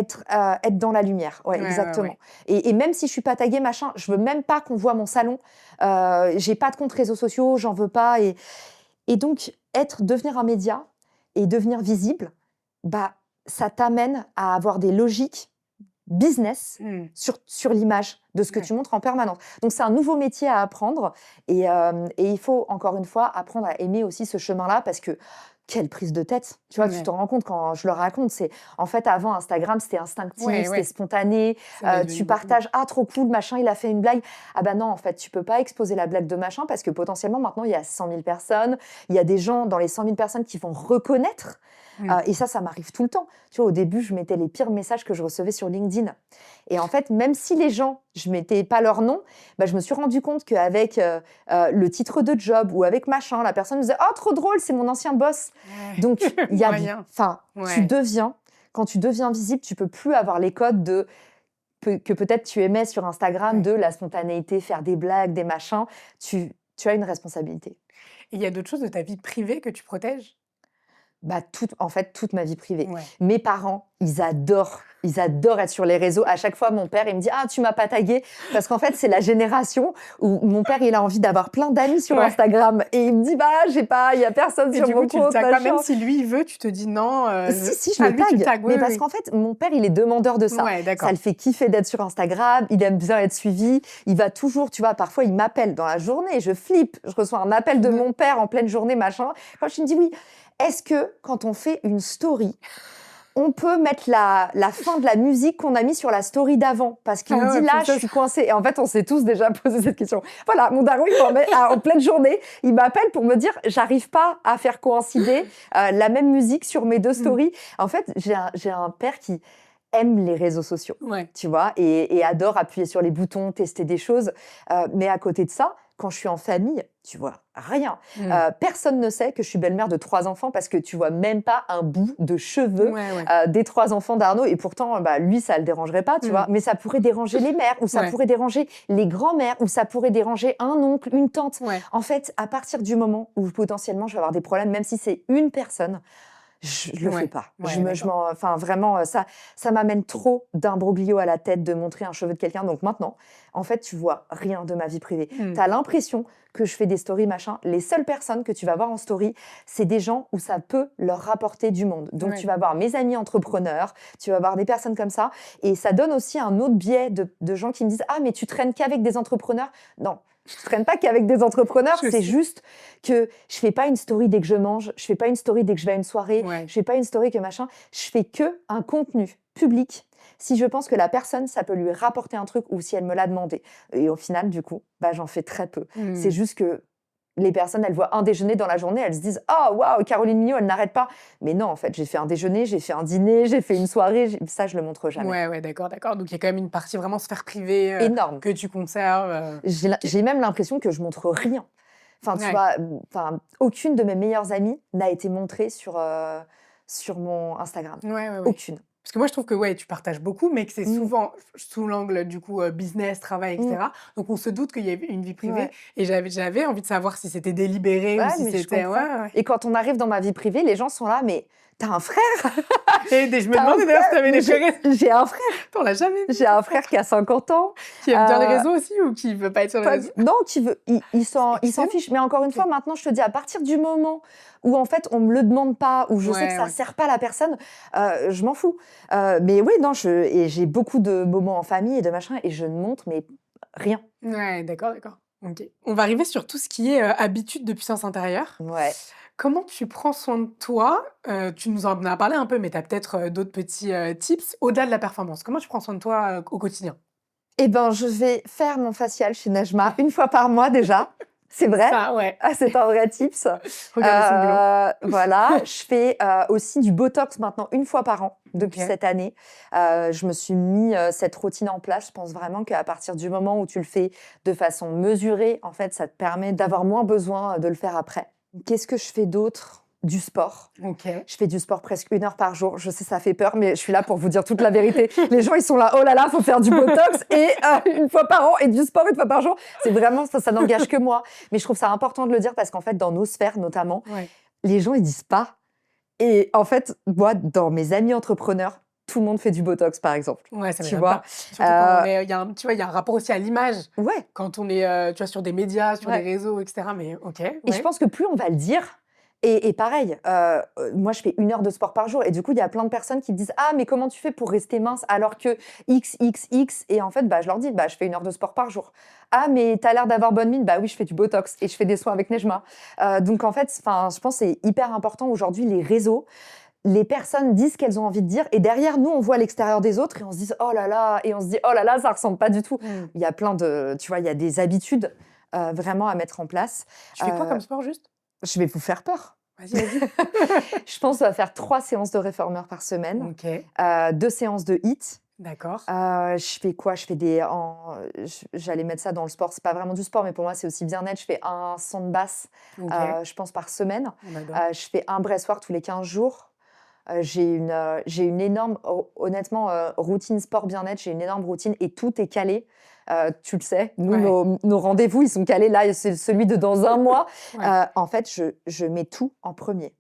être dans la lumière. Ouais, Ouais, ouais, exactement. ouais. Et même si je suis pas taguée, machin, je veux même pas qu'on voit mon salon. J'ai pas de compte réseaux sociaux, j'en veux pas. Et donc, devenir un média et devenir visible, bah, ça t'amène à avoir des logiques business Mmh. sur l'image de ce que Ouais. tu montres en permanence. Donc c'est un nouveau métier à apprendre et il faut encore une fois apprendre à aimer aussi ce chemin-là parce que quelle prise de tête. Tu vois, tu te Ouais. rends compte quand je le raconte, c'est en fait avant Instagram, c'était instinctif, Ouais, c'était ouais. spontané, Ça l'est devenu tu beaucoup. partages ah trop cool, machin, il a fait une blague. Ah bah non, en fait, tu peux pas exposer la blague de machin parce que potentiellement maintenant il y a 100 000 personnes, il y a des gens dans les 100 000 personnes qui vont reconnaître Mmh. et ça m'arrive tout le temps. Tu vois, au début, je mettais les pires messages que je recevais sur LinkedIn. Et en fait, même si les gens, je mettais pas leur nom, bah, je me suis rendu compte qu'avec le titre de job ou avec machin, la personne me disait «Oh, trop drôle, c'est mon ancien boss». Ouais. Donc, il y a, Moyen. enfin, Ouais. quand tu deviens visible, tu peux plus avoir les codes que peut-être tu aimais sur Instagram Ouais. de la spontanéité, faire des blagues, des machins. Tu as une responsabilité. Et il y a d'autres choses de ta vie privée que tu protèges? Bah, en fait, toute ma vie privée. Ouais. Mes parents, ils adorent être sur les réseaux. À chaque fois, mon père, il me dit: «Ah, tu m'as pas tagué» parce qu'en fait, c'est la génération où mon père, il a envie d'avoir plein d'amis sur Ouais. Instagram et il me dit: «Bah, j'ai pas, il y a personne Et sur du coup, mon tu le compte, tagues pas, même machin». si lui, il veut, tu te dis: «Non, je» Si, je ah le lui, tu le tag, tagues, oui, mais oui, parce oui. qu'en fait, mon père, il est demandeur de ça. Ouais, Ça d'accord. le fait kiffer d'être sur Instagram, il aime bien être suivi, il va toujours, tu vois, parfois, il m'appelle dans la journée, je flippe, je reçois un appel de Mmh. mon père en pleine journée, machin. Quand je me dis: «Oui, est-ce que quand on fait une story, on peut mettre la fin de la musique qu'on a mis sur la story d'avant parce qu'il me Ah dit ouais, là, je ça suis coincée. Et en fait, on s'est tous déjà posé cette question. Voilà, mon daron, en pleine journée, il m'appelle pour me dire, j'arrive pas à faire coïncider la même musique sur mes deux mmh. stories. En fait, j'ai un père qui aime les réseaux sociaux, Ouais. tu vois, et adore appuyer sur les boutons, tester des choses. Mais à côté de ça, quand je suis en famille, tu vois rien. Personne ne sait que je suis belle-mère de 3 enfants parce que tu vois même pas un bout de cheveux Ouais. des 3 enfants d'Arnaud. Et pourtant, lui, ça le dérangerait pas, tu vois. Mais ça pourrait déranger les mères, ou ça Ouais. pourrait déranger les grands-mères, ou ça pourrait déranger un oncle, une tante. Ouais. En fait, à partir du moment où potentiellement je vais avoir des problèmes, même si c'est une personne, je le fais pas. Enfin, vraiment, ça m'amène trop d'imbroglio à la tête de montrer un cheveu de quelqu'un. Donc maintenant, en fait, tu vois rien de ma vie privée. Tu as l'impression que je fais des stories, machin. Les seules personnes que tu vas voir en story, c'est des gens où ça peut leur rapporter du monde. Donc tu vas voir mes amis entrepreneurs, tu vas voir des personnes comme ça. Et ça donne aussi un autre biais de gens qui me disent « Ah, mais tu traînes qu'avec des entrepreneurs ?» Non, je traîne pas qu'avec des entrepreneurs, c'est juste que je fais pas une story dès que je mange, je fais pas une story dès que je vais à une soirée, je fais pas une story que machin, je fais que un contenu public si je pense que la personne, ça peut lui rapporter un truc ou si elle me l'a demandé. Et au final, du coup, j'en fais très peu. C'est juste que les personnes, elles voient un déjeuner dans la journée, elles se disent « Oh, waouh, Caroline Mignot, elle n'arrête pas !» Mais non, en fait, j'ai fait un déjeuner, j'ai fait un dîner, j'ai fait une soirée, ça, je le montre jamais. Ouais, d'accord. Donc, il y a quand même une partie vraiment sphère privée Énorme. que tu conserves. J'ai même l'impression que je montre rien. Enfin, tu vois, aucune de mes meilleures amies n'a été montrée sur mon Instagram. Ouais. Aucune. Parce que moi, je trouve que tu partages beaucoup, mais que c'est souvent sous l'angle du coup business, travail, etc. Donc, on se doute qu'il y a une vie privée. Ouais. Et j'avais envie de savoir si c'était délibéré ou si mais je c'était... comprends. Et quand on arrive dans ma vie privée, les gens sont là, mais t'as un frère? Et je me demandais d'ailleurs si t'avais des frères. J'ai un frère. T'en l'as jamais vu. J'ai un frère qui a 50 ans. Qui aime bien les réseaux aussi ou qui veut pas être sur les réseaux? Non, il s'en fiche. Mais encore une fois, maintenant, je te dis, à partir du moment où, en fait, on me le demande pas, où je sais que ça sert pas à la personne, je m'en fous. Mais oui, non, et j'ai beaucoup de moments en famille et de machin, et je ne montre, mais rien. Ouais, d'accord. Ok. On va arriver sur tout ce qui est habitude de puissance intérieure. Ouais. Comment tu prends soin de toi? Tu nous en as parlé un peu, mais tu as peut-être d'autres petits tips au-delà de la performance. Comment tu prends soin de toi au quotidien? Eh ben, je vais faire mon facial chez Najma 1 fois par mois déjà. C'est vrai? Ça, ouais. Ah, c'est un vrai tips. Regardez son bilan. Voilà. Je fais aussi du Botox maintenant 1 fois par an depuis cette année. Je me suis mis cette routine en place. Je pense vraiment qu'à partir du moment où tu le fais de façon mesurée, en fait, ça te permet d'avoir moins besoin de le faire après. Qu'est-ce que je fais d'autre? Du sport. Ok. Je fais du sport presque 1 heure par jour. Je sais, ça fait peur, mais je suis là pour vous dire toute la vérité. Les gens, ils sont là, oh là là, faut faire du Botox et 1 fois par an et du sport 1 fois par jour. C'est vraiment, ça n'engage que moi. Mais je trouve ça important de le dire parce qu'en fait, dans nos sphères notamment, les gens, ils disent pas. Et en fait, moi, dans mes amis entrepreneurs, tout le monde fait du Botox, par exemple. Ouais, ça tu vois. Surtout quand il y a un rapport aussi à l'image. Ouais. Quand on est, tu vois, sur des médias, sur des réseaux, etc. Mais ok. Et je pense que plus on va le dire. Et pareil, moi, je fais 1 heure de sport par jour. Et du coup, il y a plein de personnes qui me disent « Ah, mais comment tu fais pour rester mince alors que XXX ?» Et en fait, je leur dis « Je fais 1 heure de sport par jour. »« Ah, mais t'as l'air d'avoir bonne mine. » Oui, je fais du Botox et je fais des soins avec Nejma. Donc, en fait, je pense que c'est hyper important aujourd'hui, les réseaux. Les personnes disent ce qu'elles ont envie de dire. Et derrière, nous, on voit l'extérieur des autres et on se dit « Oh là là !» Et on se dit « Oh là là, ça ressemble pas du tout. » Il y a plein de... Tu vois, il y a des habitudes vraiment à mettre en place. Tu fais quoi comme sport juste? Je vais vous faire peur. Vas-y. Je pense qu'on va faire 3 séances de réformeur par semaine. Ok. 2 séances de HIIT. D'accord. Je fais quoi? Je fais j'allais mettre ça dans le sport. C'est pas vraiment du sport, mais pour moi, c'est aussi bien-être. Je fais un son de basse, je pense, par semaine. Je fais un bressoir tous les 15 jours. J'ai une énorme, honnêtement, routine sport bien-être. J'ai une énorme routine et tout est calé. Tu le sais, nous, nos rendez-vous, ils sont calés. Là, c'est celui de dans 1 mois. En fait, je mets tout en premier.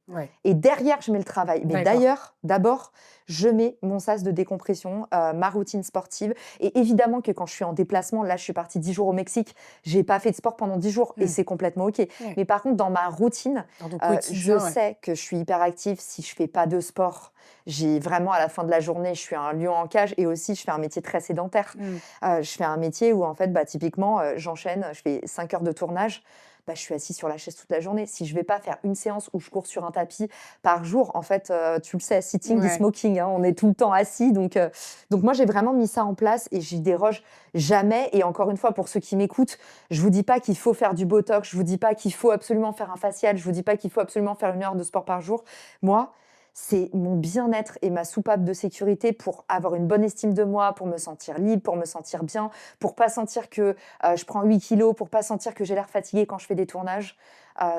Et derrière, je mets le travail. Mais d'abord, je mets mon sas de décompression, ma routine sportive. Et évidemment que quand je suis en déplacement, là, je suis partie 10 jours au Mexique. J'ai pas fait de sport pendant 10 jours et c'est complètement OK. Mais par contre, dans ma routine, je sais que je suis hyper active si je fais pas de sport. J'ai vraiment, à la fin de la journée, je suis un lion en cage et aussi, je fais un métier très sédentaire. Je fais un métier où, en fait, typiquement, j'enchaîne, je fais 5 heures de tournage. Je suis assise sur la chaise toute la journée. Si je vais pas faire une séance où je cours sur un tapis par jour, en fait, tu le sais, sitting is smoking, hein, on est tout le temps assis. Donc moi, j'ai vraiment mis ça en place et j'y déroge jamais. Et encore une fois, pour ceux qui m'écoutent, je vous dis pas qu'il faut faire du Botox, je vous dis pas qu'il faut absolument faire un facial, je vous dis pas qu'il faut absolument faire 1 heure de sport par jour. Moi, c'est mon bien-être et ma soupape de sécurité pour avoir une bonne estime de moi, pour me sentir libre, pour me sentir bien, pour pas sentir que je prends 8 kilos, pour pas sentir que j'ai l'air fatiguée quand je fais des tournages.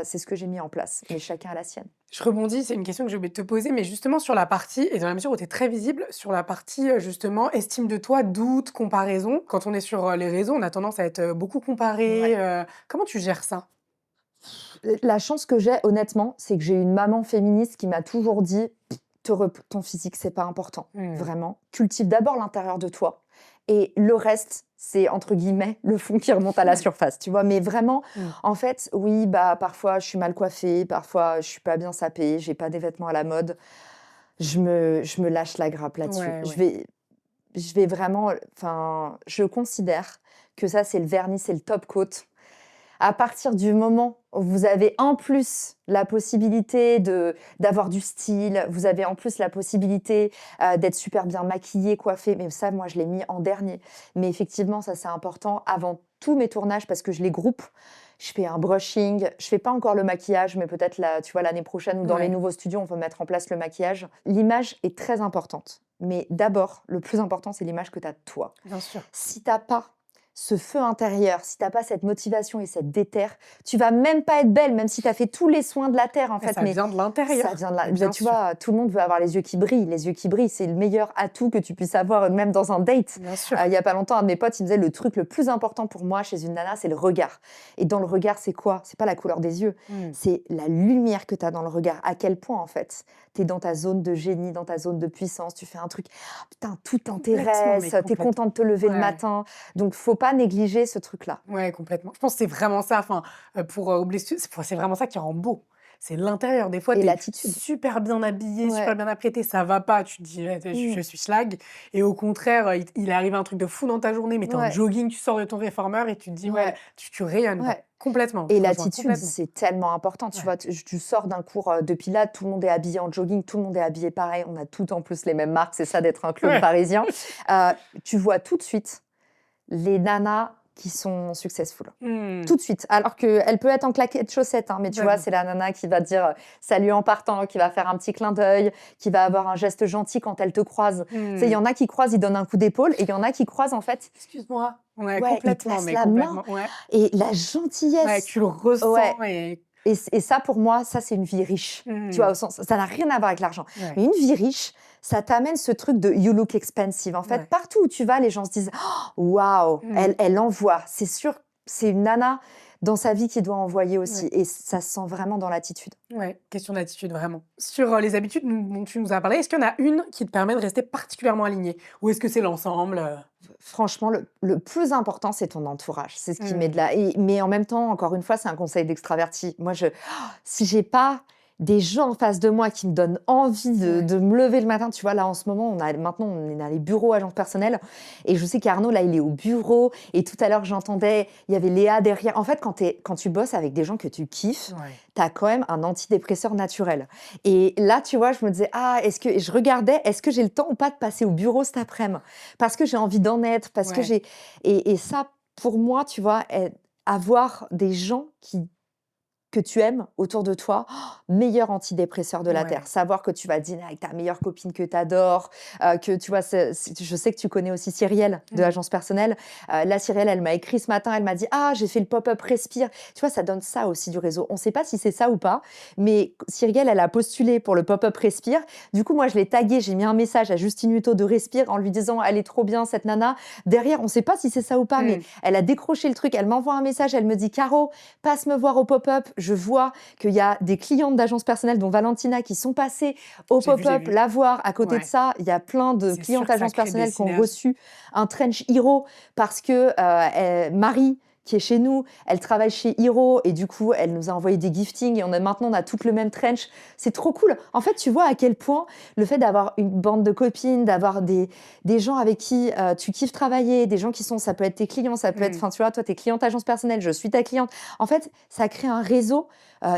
C'est ce que j'ai mis en place, mais chacun a la sienne. Je rebondis, c'est une question que j'ai oublié de te poser, mais justement sur la partie, et dans la mesure où tu es très visible, sur la partie justement estime de toi, doute, comparaison. Quand on est sur les réseaux, on a tendance à être beaucoup comparé. Ouais. Comment tu gères ça? La chance que j'ai, honnêtement, c'est que j'ai une maman féministe qui m'a toujours dit ton physique, c'est pas important. Hmm. Vraiment. Cultive d'abord l'intérieur de toi. Et le reste, c'est entre guillemets le fond qui remonte à la surface, tu vois. Mais vraiment, Hmm. en fait, oui, bah parfois je suis mal coiffée, parfois je suis pas bien sapée, j'ai pas des vêtements à la mode. Je me lâche la grappe là-dessus. Ouais, Je ouais. vais, je vais vraiment, enfin, je considère que ça, c'est le vernis, c'est le top coat. À partir du moment où vous avez en plus la possibilité d'avoir du style, vous avez en plus la possibilité d'être super bien maquillée, coiffée, mais ça, moi, je l'ai mis en dernier. Mais effectivement, ça, c'est important avant tous mes tournages parce que je les groupe. Je fais un brushing, je fais pas encore le maquillage, mais peut-être là, tu vois, l'année prochaine ou dans les Ouais, nouveaux studios, on va mettre en place le maquillage. L'image est très importante. Mais d'abord, le plus important, c'est l'image que tu as de toi. bien sûr. Si t'as pas ce feu intérieur, si t'as pas cette motivation et cette déterre, tu vas même pas être belle, même si tu as fait tous les soins de la terre, en Et fait. ça Mais vient de ça l'intérieur, vient de là. bien Tu sûr, vois, tout le monde veut avoir les yeux qui brillent. Les yeux qui brillent, c'est le meilleur atout que tu puisses avoir, même dans un date. bien sûr. Il y a pas longtemps, un de mes potes, il me disait le truc le plus important pour moi chez une nana, c'est le regard. Et dans le regard, c'est quoi? C'est pas la couleur des yeux, Hmm. c'est la lumière que tu as dans le regard. À quel point, en fait, tu es dans ta zone de génie, dans ta zone de puissance, tu fais un truc, putain, tout Complètement, mais t'intéresse, tu es content de te lever le Ouais. matin. Donc, faut pas négliger ce truc-là. Ouais, complètement. Je pense que c'est vraiment ça, enfin, pour, Oblessus, c'est vraiment ça qui rend beau. C'est l'intérieur. Des fois, Et tu es l'attitude. super bien habillé, super Ouais. bien apprêté, ça va pas, tu te dis: «Ouais, je Mmh. suis schlag» et au contraire, il est arrivé un truc de fou dans ta journée, mais tu es en Ouais. jogging, tu sors de ton réformeur et tu te dis: «Ouais, Ouais. tu rayonnes, quoi». Ouais. Complètement, Et je rejoins l'attitude, complètement. c'est tellement important. Tu Ouais. vois, tu sors d'un cours de pilates, tout le monde est habillé en jogging, tout le monde est habillé pareil. On a tout en plus les mêmes marques, c'est ça d'être un clone Ouais. parisien. Euh, Tu vois tout de suite les nanas qui sont successful. Mmh. Tout de suite. Alors qu'elle peut être en claquettes chaussettes, hein, mais tu vois, Complètement. c'est la nana qui va te dire salut en partant, qui va faire un petit clin d'œil, qui va avoir un geste gentil quand elle te croise. Tu sais, il y Mmh. en a qui croisent, ils donnent un coup d'épaule, et il y en a qui croisent, en fait, «Excuse-moi». Ouais, ouais, ils complètement, placent mais la main. complètement, ouais. Et la Ouais, gentillesse, tu le ressens ouais. et Et ça, pour moi, ça, c'est une vie riche. Tu vois, mmh. au sens, ça n'a rien à voir avec l'argent. Ouais, Mais une vie riche, ça t'amène ce truc de you look expensive. En fait, ouais. partout où tu vas, les gens se disent waouh, Mmh. elle envoie. C'est sûr, c'est une nana dans sa vie qui doit envoyer aussi. Ouais. Et ça se sent vraiment dans l'attitude. Ouais, question d'attitude vraiment. Sur, les habitudes dont tu nous as parlé, est-ce qu'il y en a une qui te permet de rester particulièrement alignée? Ou est-ce que c'est l'ensemble? Franchement, le plus important, c'est ton entourage. C'est ce qui met de Mmh. la. Mais en même temps, encore une fois, c'est un conseil d'extraverti. Moi, si j'ai pas des gens en face de moi qui me donnent envie de, Ouais. de me lever le matin, tu vois, là en ce moment, maintenant on est dans les bureaux agence personnelle, et je sais qu'Arnaud là, il est au bureau, et tout à l'heure j'entendais, il y avait Léa derrière. En fait, quand tu bosses avec des gens que tu kiffes, Ouais. tu as quand même un antidépresseur naturel. Et là, tu vois, je me disais, ah, et je regardais, est-ce que j'ai le temps ou pas de passer au bureau cet après-midi? Parce que j'ai envie d'en être, parce que Ouais. j'ai. Et ça, pour moi, tu vois, avoir des gens que tu aimes autour de toi, meilleur antidépresseur de la terre. Ouais. Savoir que tu vas dîner avec ta meilleure copine que tu adores, que tu vois, je sais que tu connais aussi Cyrielle de Mmh. Agence Personnelle. Là, Cyrielle, elle m'a écrit ce matin, elle m'a dit ah, j'ai fait le pop-up Respire. Tu vois, ça donne ça aussi du réseau. On ne sait pas si c'est ça ou pas, mais Cyrielle, elle a postulé pour le pop-up Respire. Du coup, moi, je l'ai taguée, j'ai mis un message à Justine Hutto de Respire en lui disant elle est trop bien cette nana. Derrière, on ne sait pas si c'est ça ou pas, mais Mmh. elle a décroché le truc, elle m'envoie un message, elle me dit Caro, passe me voir au pop-up. Je vois qu'il y a des clientes d'agence personnelle, dont Valentina, qui sont passées au J'ai pop-up, vu. la voir. À côté de Ouais. ça, il y a plein de C'est sûr clientes que ça d'agence crée des personnelle qui ont synergies. reçu un trench Hero parce que Marie, qui est chez nous, elle travaille chez Hero, et du coup, elle nous a envoyé des giftings, et maintenant, on a toutes le même trench. C'est trop cool. En fait, tu vois à quel point le fait d'avoir une bande de copines, d'avoir des gens avec qui tu kiffes travailler, des gens qui sont, ça peut être tes clients, ça peut être, Mmh. enfin, tu vois, toi, t'es cliente agence personnelle, je suis ta cliente. En fait, ça crée un réseau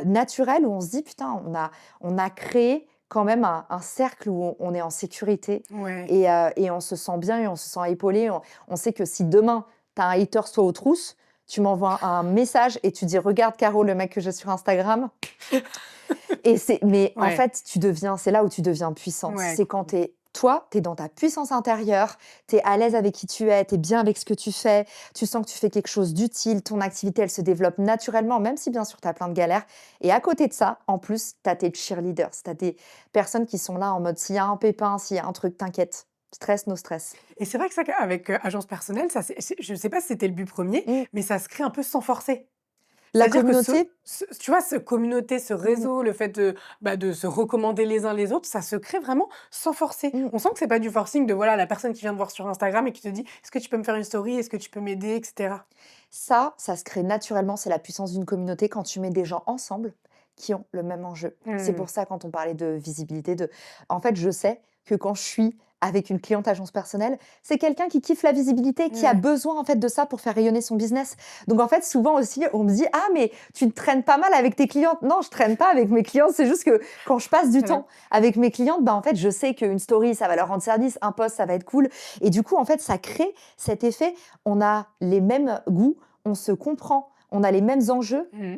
naturel où on se dit, putain, on a créé quand même un cercle où on est en sécurité, Ouais. et on se sent bien et on se sent épaulé. On sait que si demain, tu as un hater, toi aux trousses, tu m'envoies un message et tu dis regarde Caro, le mec que j'ai sur Instagram, Mais en Ouais, fait, c'est là où tu deviens puissante. ouais, C'est quand cool. tu es dans ta puissance intérieure, tu es à l'aise avec qui tu es bien avec ce que tu fais, tu sens que tu fais quelque chose d'utile, ton activité, elle se développe naturellement, même si bien sûr tu as plein de galères. Et à côté de ça, en plus, tu as tes cheerleaders, tu as des personnes qui sont là en mode s'il y a un pépin, s'il y a un truc, t'inquiète. Stress, no stress. Et c'est vrai que ça, avec, agence personnelle, ça je sais pas si c'était le but premier, Mmh. mais ça se crée un peu sans forcer. La C'est-à-dire que communauté? tu vois, ce communauté, ce Mmh, réseau, le fait de se recommander les uns les autres, ça se crée vraiment sans forcer. mmh. On sent que c'est pas du forcing de, voilà, la personne qui vient te voir sur Instagram et qui te dit: «Est-ce que tu peux me faire une story? Est-ce que tu peux m'aider?» et cetera. Ça se crée naturellement, c'est la puissance d'une communauté quand tu mets des gens ensemble qui ont le même enjeu. C'est Mmh. pour ça quand on parlait de visibilité, en fait, je sais que quand je suis avec une cliente agence personnelle, c'est quelqu'un qui kiffe la visibilité, qui a Ouais, besoin en fait de ça pour faire rayonner son business. Donc en fait, souvent aussi, on me dit: «Ah mais tu te traînes pas mal avec tes clientes». Non, je traîne pas avec mes clientes, c'est juste que quand je passe du ouais. temps avec mes clientes, bah, en fait, je sais qu'une story, ça va leur rendre service, un post, ça va être cool et du coup, en fait, ça crée cet effet, on a les mêmes goûts, on se comprend, on a les mêmes enjeux. Mmh.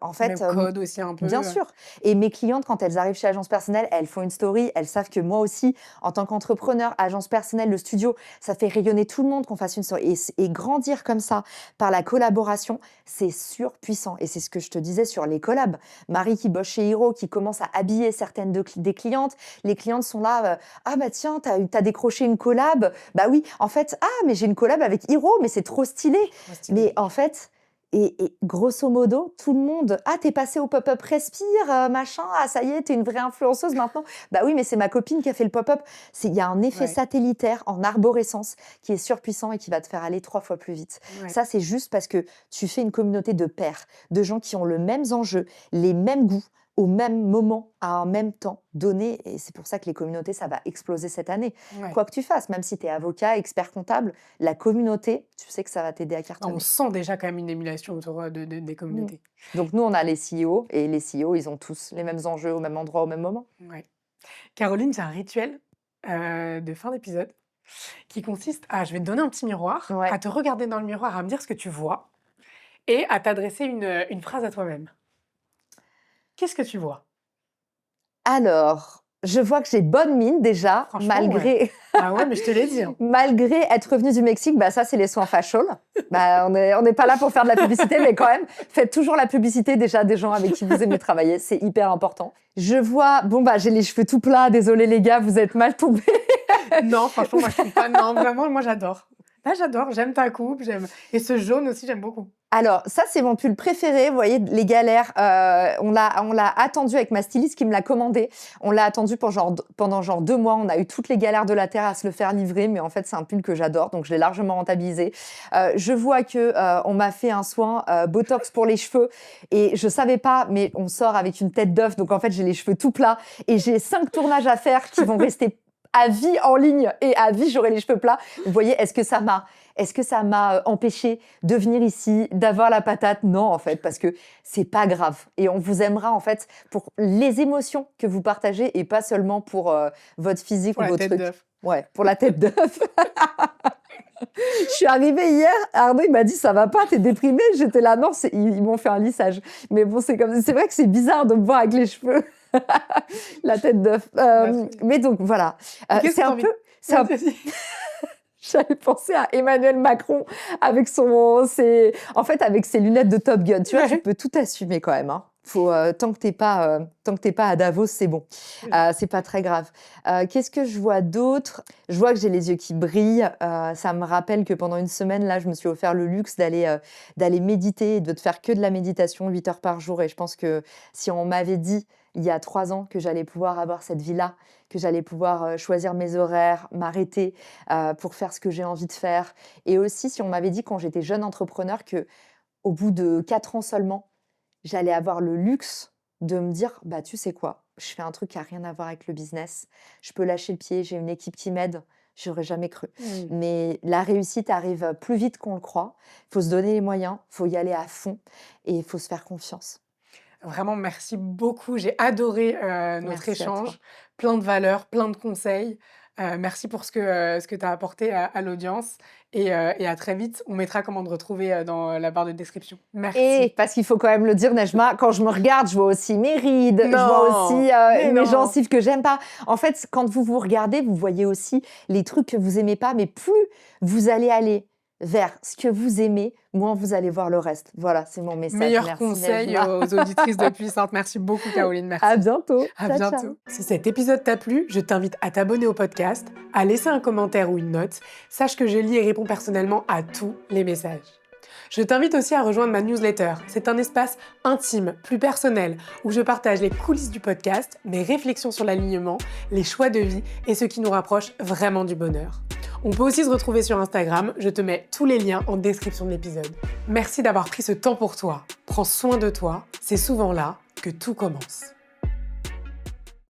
En fait, Même code aussi un bien peu. sûr. Et mes clientes, quand elles arrivent chez Agence Personnelle, elles font une story, elles savent que moi aussi, en tant qu'entrepreneur, Agence Personnelle, le studio, ça fait rayonner tout le monde qu'on fasse une story. Et grandir comme ça, par la collaboration, c'est surpuissant. Et c'est ce que je te disais sur les collabs. Marie qui bosse chez Hiro, qui commence à habiller certaines des clientes. Les clientes sont là, ah bah tiens, t'as décroché une collab. Bah oui, en fait, ah mais j'ai une collab avec Hiro, mais c'est trop stylé. Trop stylé. Mais en fait, et grosso modo, tout le monde: «Ah, t'es passée au pop-up Respire, machin. Ah, ça y est, t'es une vraie influenceuse maintenant». Bah oui, mais c'est ma copine qui a fait le pop-up. Il y a un effet Ouais, satellitaire en arborescence qui est surpuissant et qui va te faire aller 3 fois plus vite. ouais. Ça, c'est juste parce que tu fais une communauté de pairs, de gens qui ont le mêmes enjeux, les mêmes goûts, au même moment, à un même temps donné et c'est pour ça que les communautés, ça va exploser cette année. Ouais. Quoi que tu fasses, même si tu es avocat, expert comptable, la communauté, tu sais que ça va t'aider à Ah, on cartonner. sent déjà quand même une émulation autour, des Mmh. communautés. Donc nous, on a les CEO et les CEO, ils ont tous les mêmes enjeux au même endroit, au même moment. Ouais. Caroline, j'ai un rituel, de fin d'épisode qui consiste à je vais te donner un petit miroir, Ouais. à te regarder dans le miroir, à me dire ce que tu vois et à t'adresser une phrase à toi-même. Qu'est-ce que tu vois? Alors, je vois que j'ai bonne mine déjà, Franchement, ouais. malgré Ah ouais, mais je te l'ai dit, hein. malgré être revenue du Mexique, bah ça, c'est les soins facial. Bah, on n'est pas là pour faire de la publicité, mais quand même, faites toujours la publicité déjà des gens avec qui vous aimez travailler, c'est hyper important. Je vois, bon bah j'ai les cheveux tout plats, désolé les gars, vous êtes mal tombés. Non, franchement, moi, je trouve pas non, vraiment, moi, j'adore. Là, j'adore, j'aime ta coupe, j'aime et ce jaune aussi, j'aime beaucoup. Alors, ça, c'est mon pull préféré. Vous voyez, les galères, on l'a attendu avec ma styliste qui me l'a commandé. On l'a attendu pendant genre 2 mois. On a eu toutes les galères de la terre à se le faire livrer, mais en fait, c'est un pull que j'adore, donc je l'ai largement rentabilisé. Je vois que, on m'a fait un soin, botox pour les cheveux et je savais pas, mais on sort avec une tête d'œuf, donc en fait, j'ai les cheveux tout plats et j'ai 5 tournages à faire qui vont rester à vie en ligne et à vie, j'aurai les cheveux plats. Vous voyez, est-ce que ça m'a empêché de venir ici, d'avoir la patate? Non, en fait, parce que c'est pas grave. Et on vous aimera, en fait, pour les émotions que vous partagez et pas seulement pour votre physique Pour ou la vos tête trucs. d'œuf. Ouais, pour la tête d'œuf. Je suis arrivée hier, Arnaud, il m'a dit, ça va pas, t'es déprimée? J'étais là, non, ils m'ont fait un lissage. Mais bon, c'est vrai que c'est bizarre de me voir avec les cheveux, la tête d'œuf. Bah, trop bien. Mais donc, voilà. Et qu'est-ce C'est que tu as un envie peu, de c'est un vas-y, vas-y. J'avais pensé à Emmanuel Macron avec en fait, avec ses lunettes de Top Gun. Tu vois, tu Ouais. peux tout assumer quand même, hein. Faut, tant que t'es pas à Davos, c'est bon. C'est pas très grave. Qu'est-ce que je vois d'autre? Je vois que j'ai les yeux qui brillent. Ça me rappelle que pendant une semaine, là, je me suis offert le luxe d'aller méditer et de faire que de la méditation 8 heures par jour. Et je pense que si on m'avait dit il y a 3 ans que j'allais pouvoir avoir cette vie-là, que j'allais pouvoir choisir mes horaires, m'arrêter, pour faire ce que j'ai envie de faire. Et aussi, si on m'avait dit quand j'étais jeune entrepreneur que au bout de 4 ans seulement, j'allais avoir le luxe de me dire: «Bah, tu sais quoi? Je fais un truc qui a rien à voir avec le business. Je peux lâcher le pied, j'ai une équipe qui m'aide». J'aurais jamais cru. Mmh. Mais la réussite arrive plus vite qu'on le croit. Il faut se donner les moyens, il faut y aller à fond et il faut se faire confiance. Vraiment, merci beaucoup. J'ai adoré, notre Merci à toi. échange. Plein de valeurs, plein de conseils. Merci pour ce que tu as apporté à l'audience et à très vite. On mettra comment te retrouver, dans la barre de description. Merci. Et parce qu'il faut quand même le dire, Nejma, quand je me regarde, je vois aussi mes rides, je Non, vois aussi mais mes non. gencives que j'aime pas. En fait, quand vous vous regardez, vous voyez aussi les trucs que vous aimez pas, mais plus vous allez aller vers ce que vous aimez, moins vous allez voir le reste. Voilà, c'est mon message. Meilleur Merci, conseil Nejma. aux auditrices de Puissante. Merci beaucoup, Caroline. Merci. À bientôt. À Ciao, bientôt. ciao. Si cet épisode t'a plu, je t'invite à t'abonner au podcast, à laisser un commentaire ou une note. Sache que je lis et réponds personnellement à tous les messages. Je t'invite aussi à rejoindre ma newsletter. C'est un espace intime, plus personnel, où je partage les coulisses du podcast, mes réflexions sur l'alignement, les choix de vie et ce qui nous rapproche vraiment du bonheur. On peut aussi se retrouver sur Instagram, je te mets tous les liens en description de l'épisode. Merci d'avoir pris ce temps pour toi. Prends soin de toi, c'est souvent là que tout commence.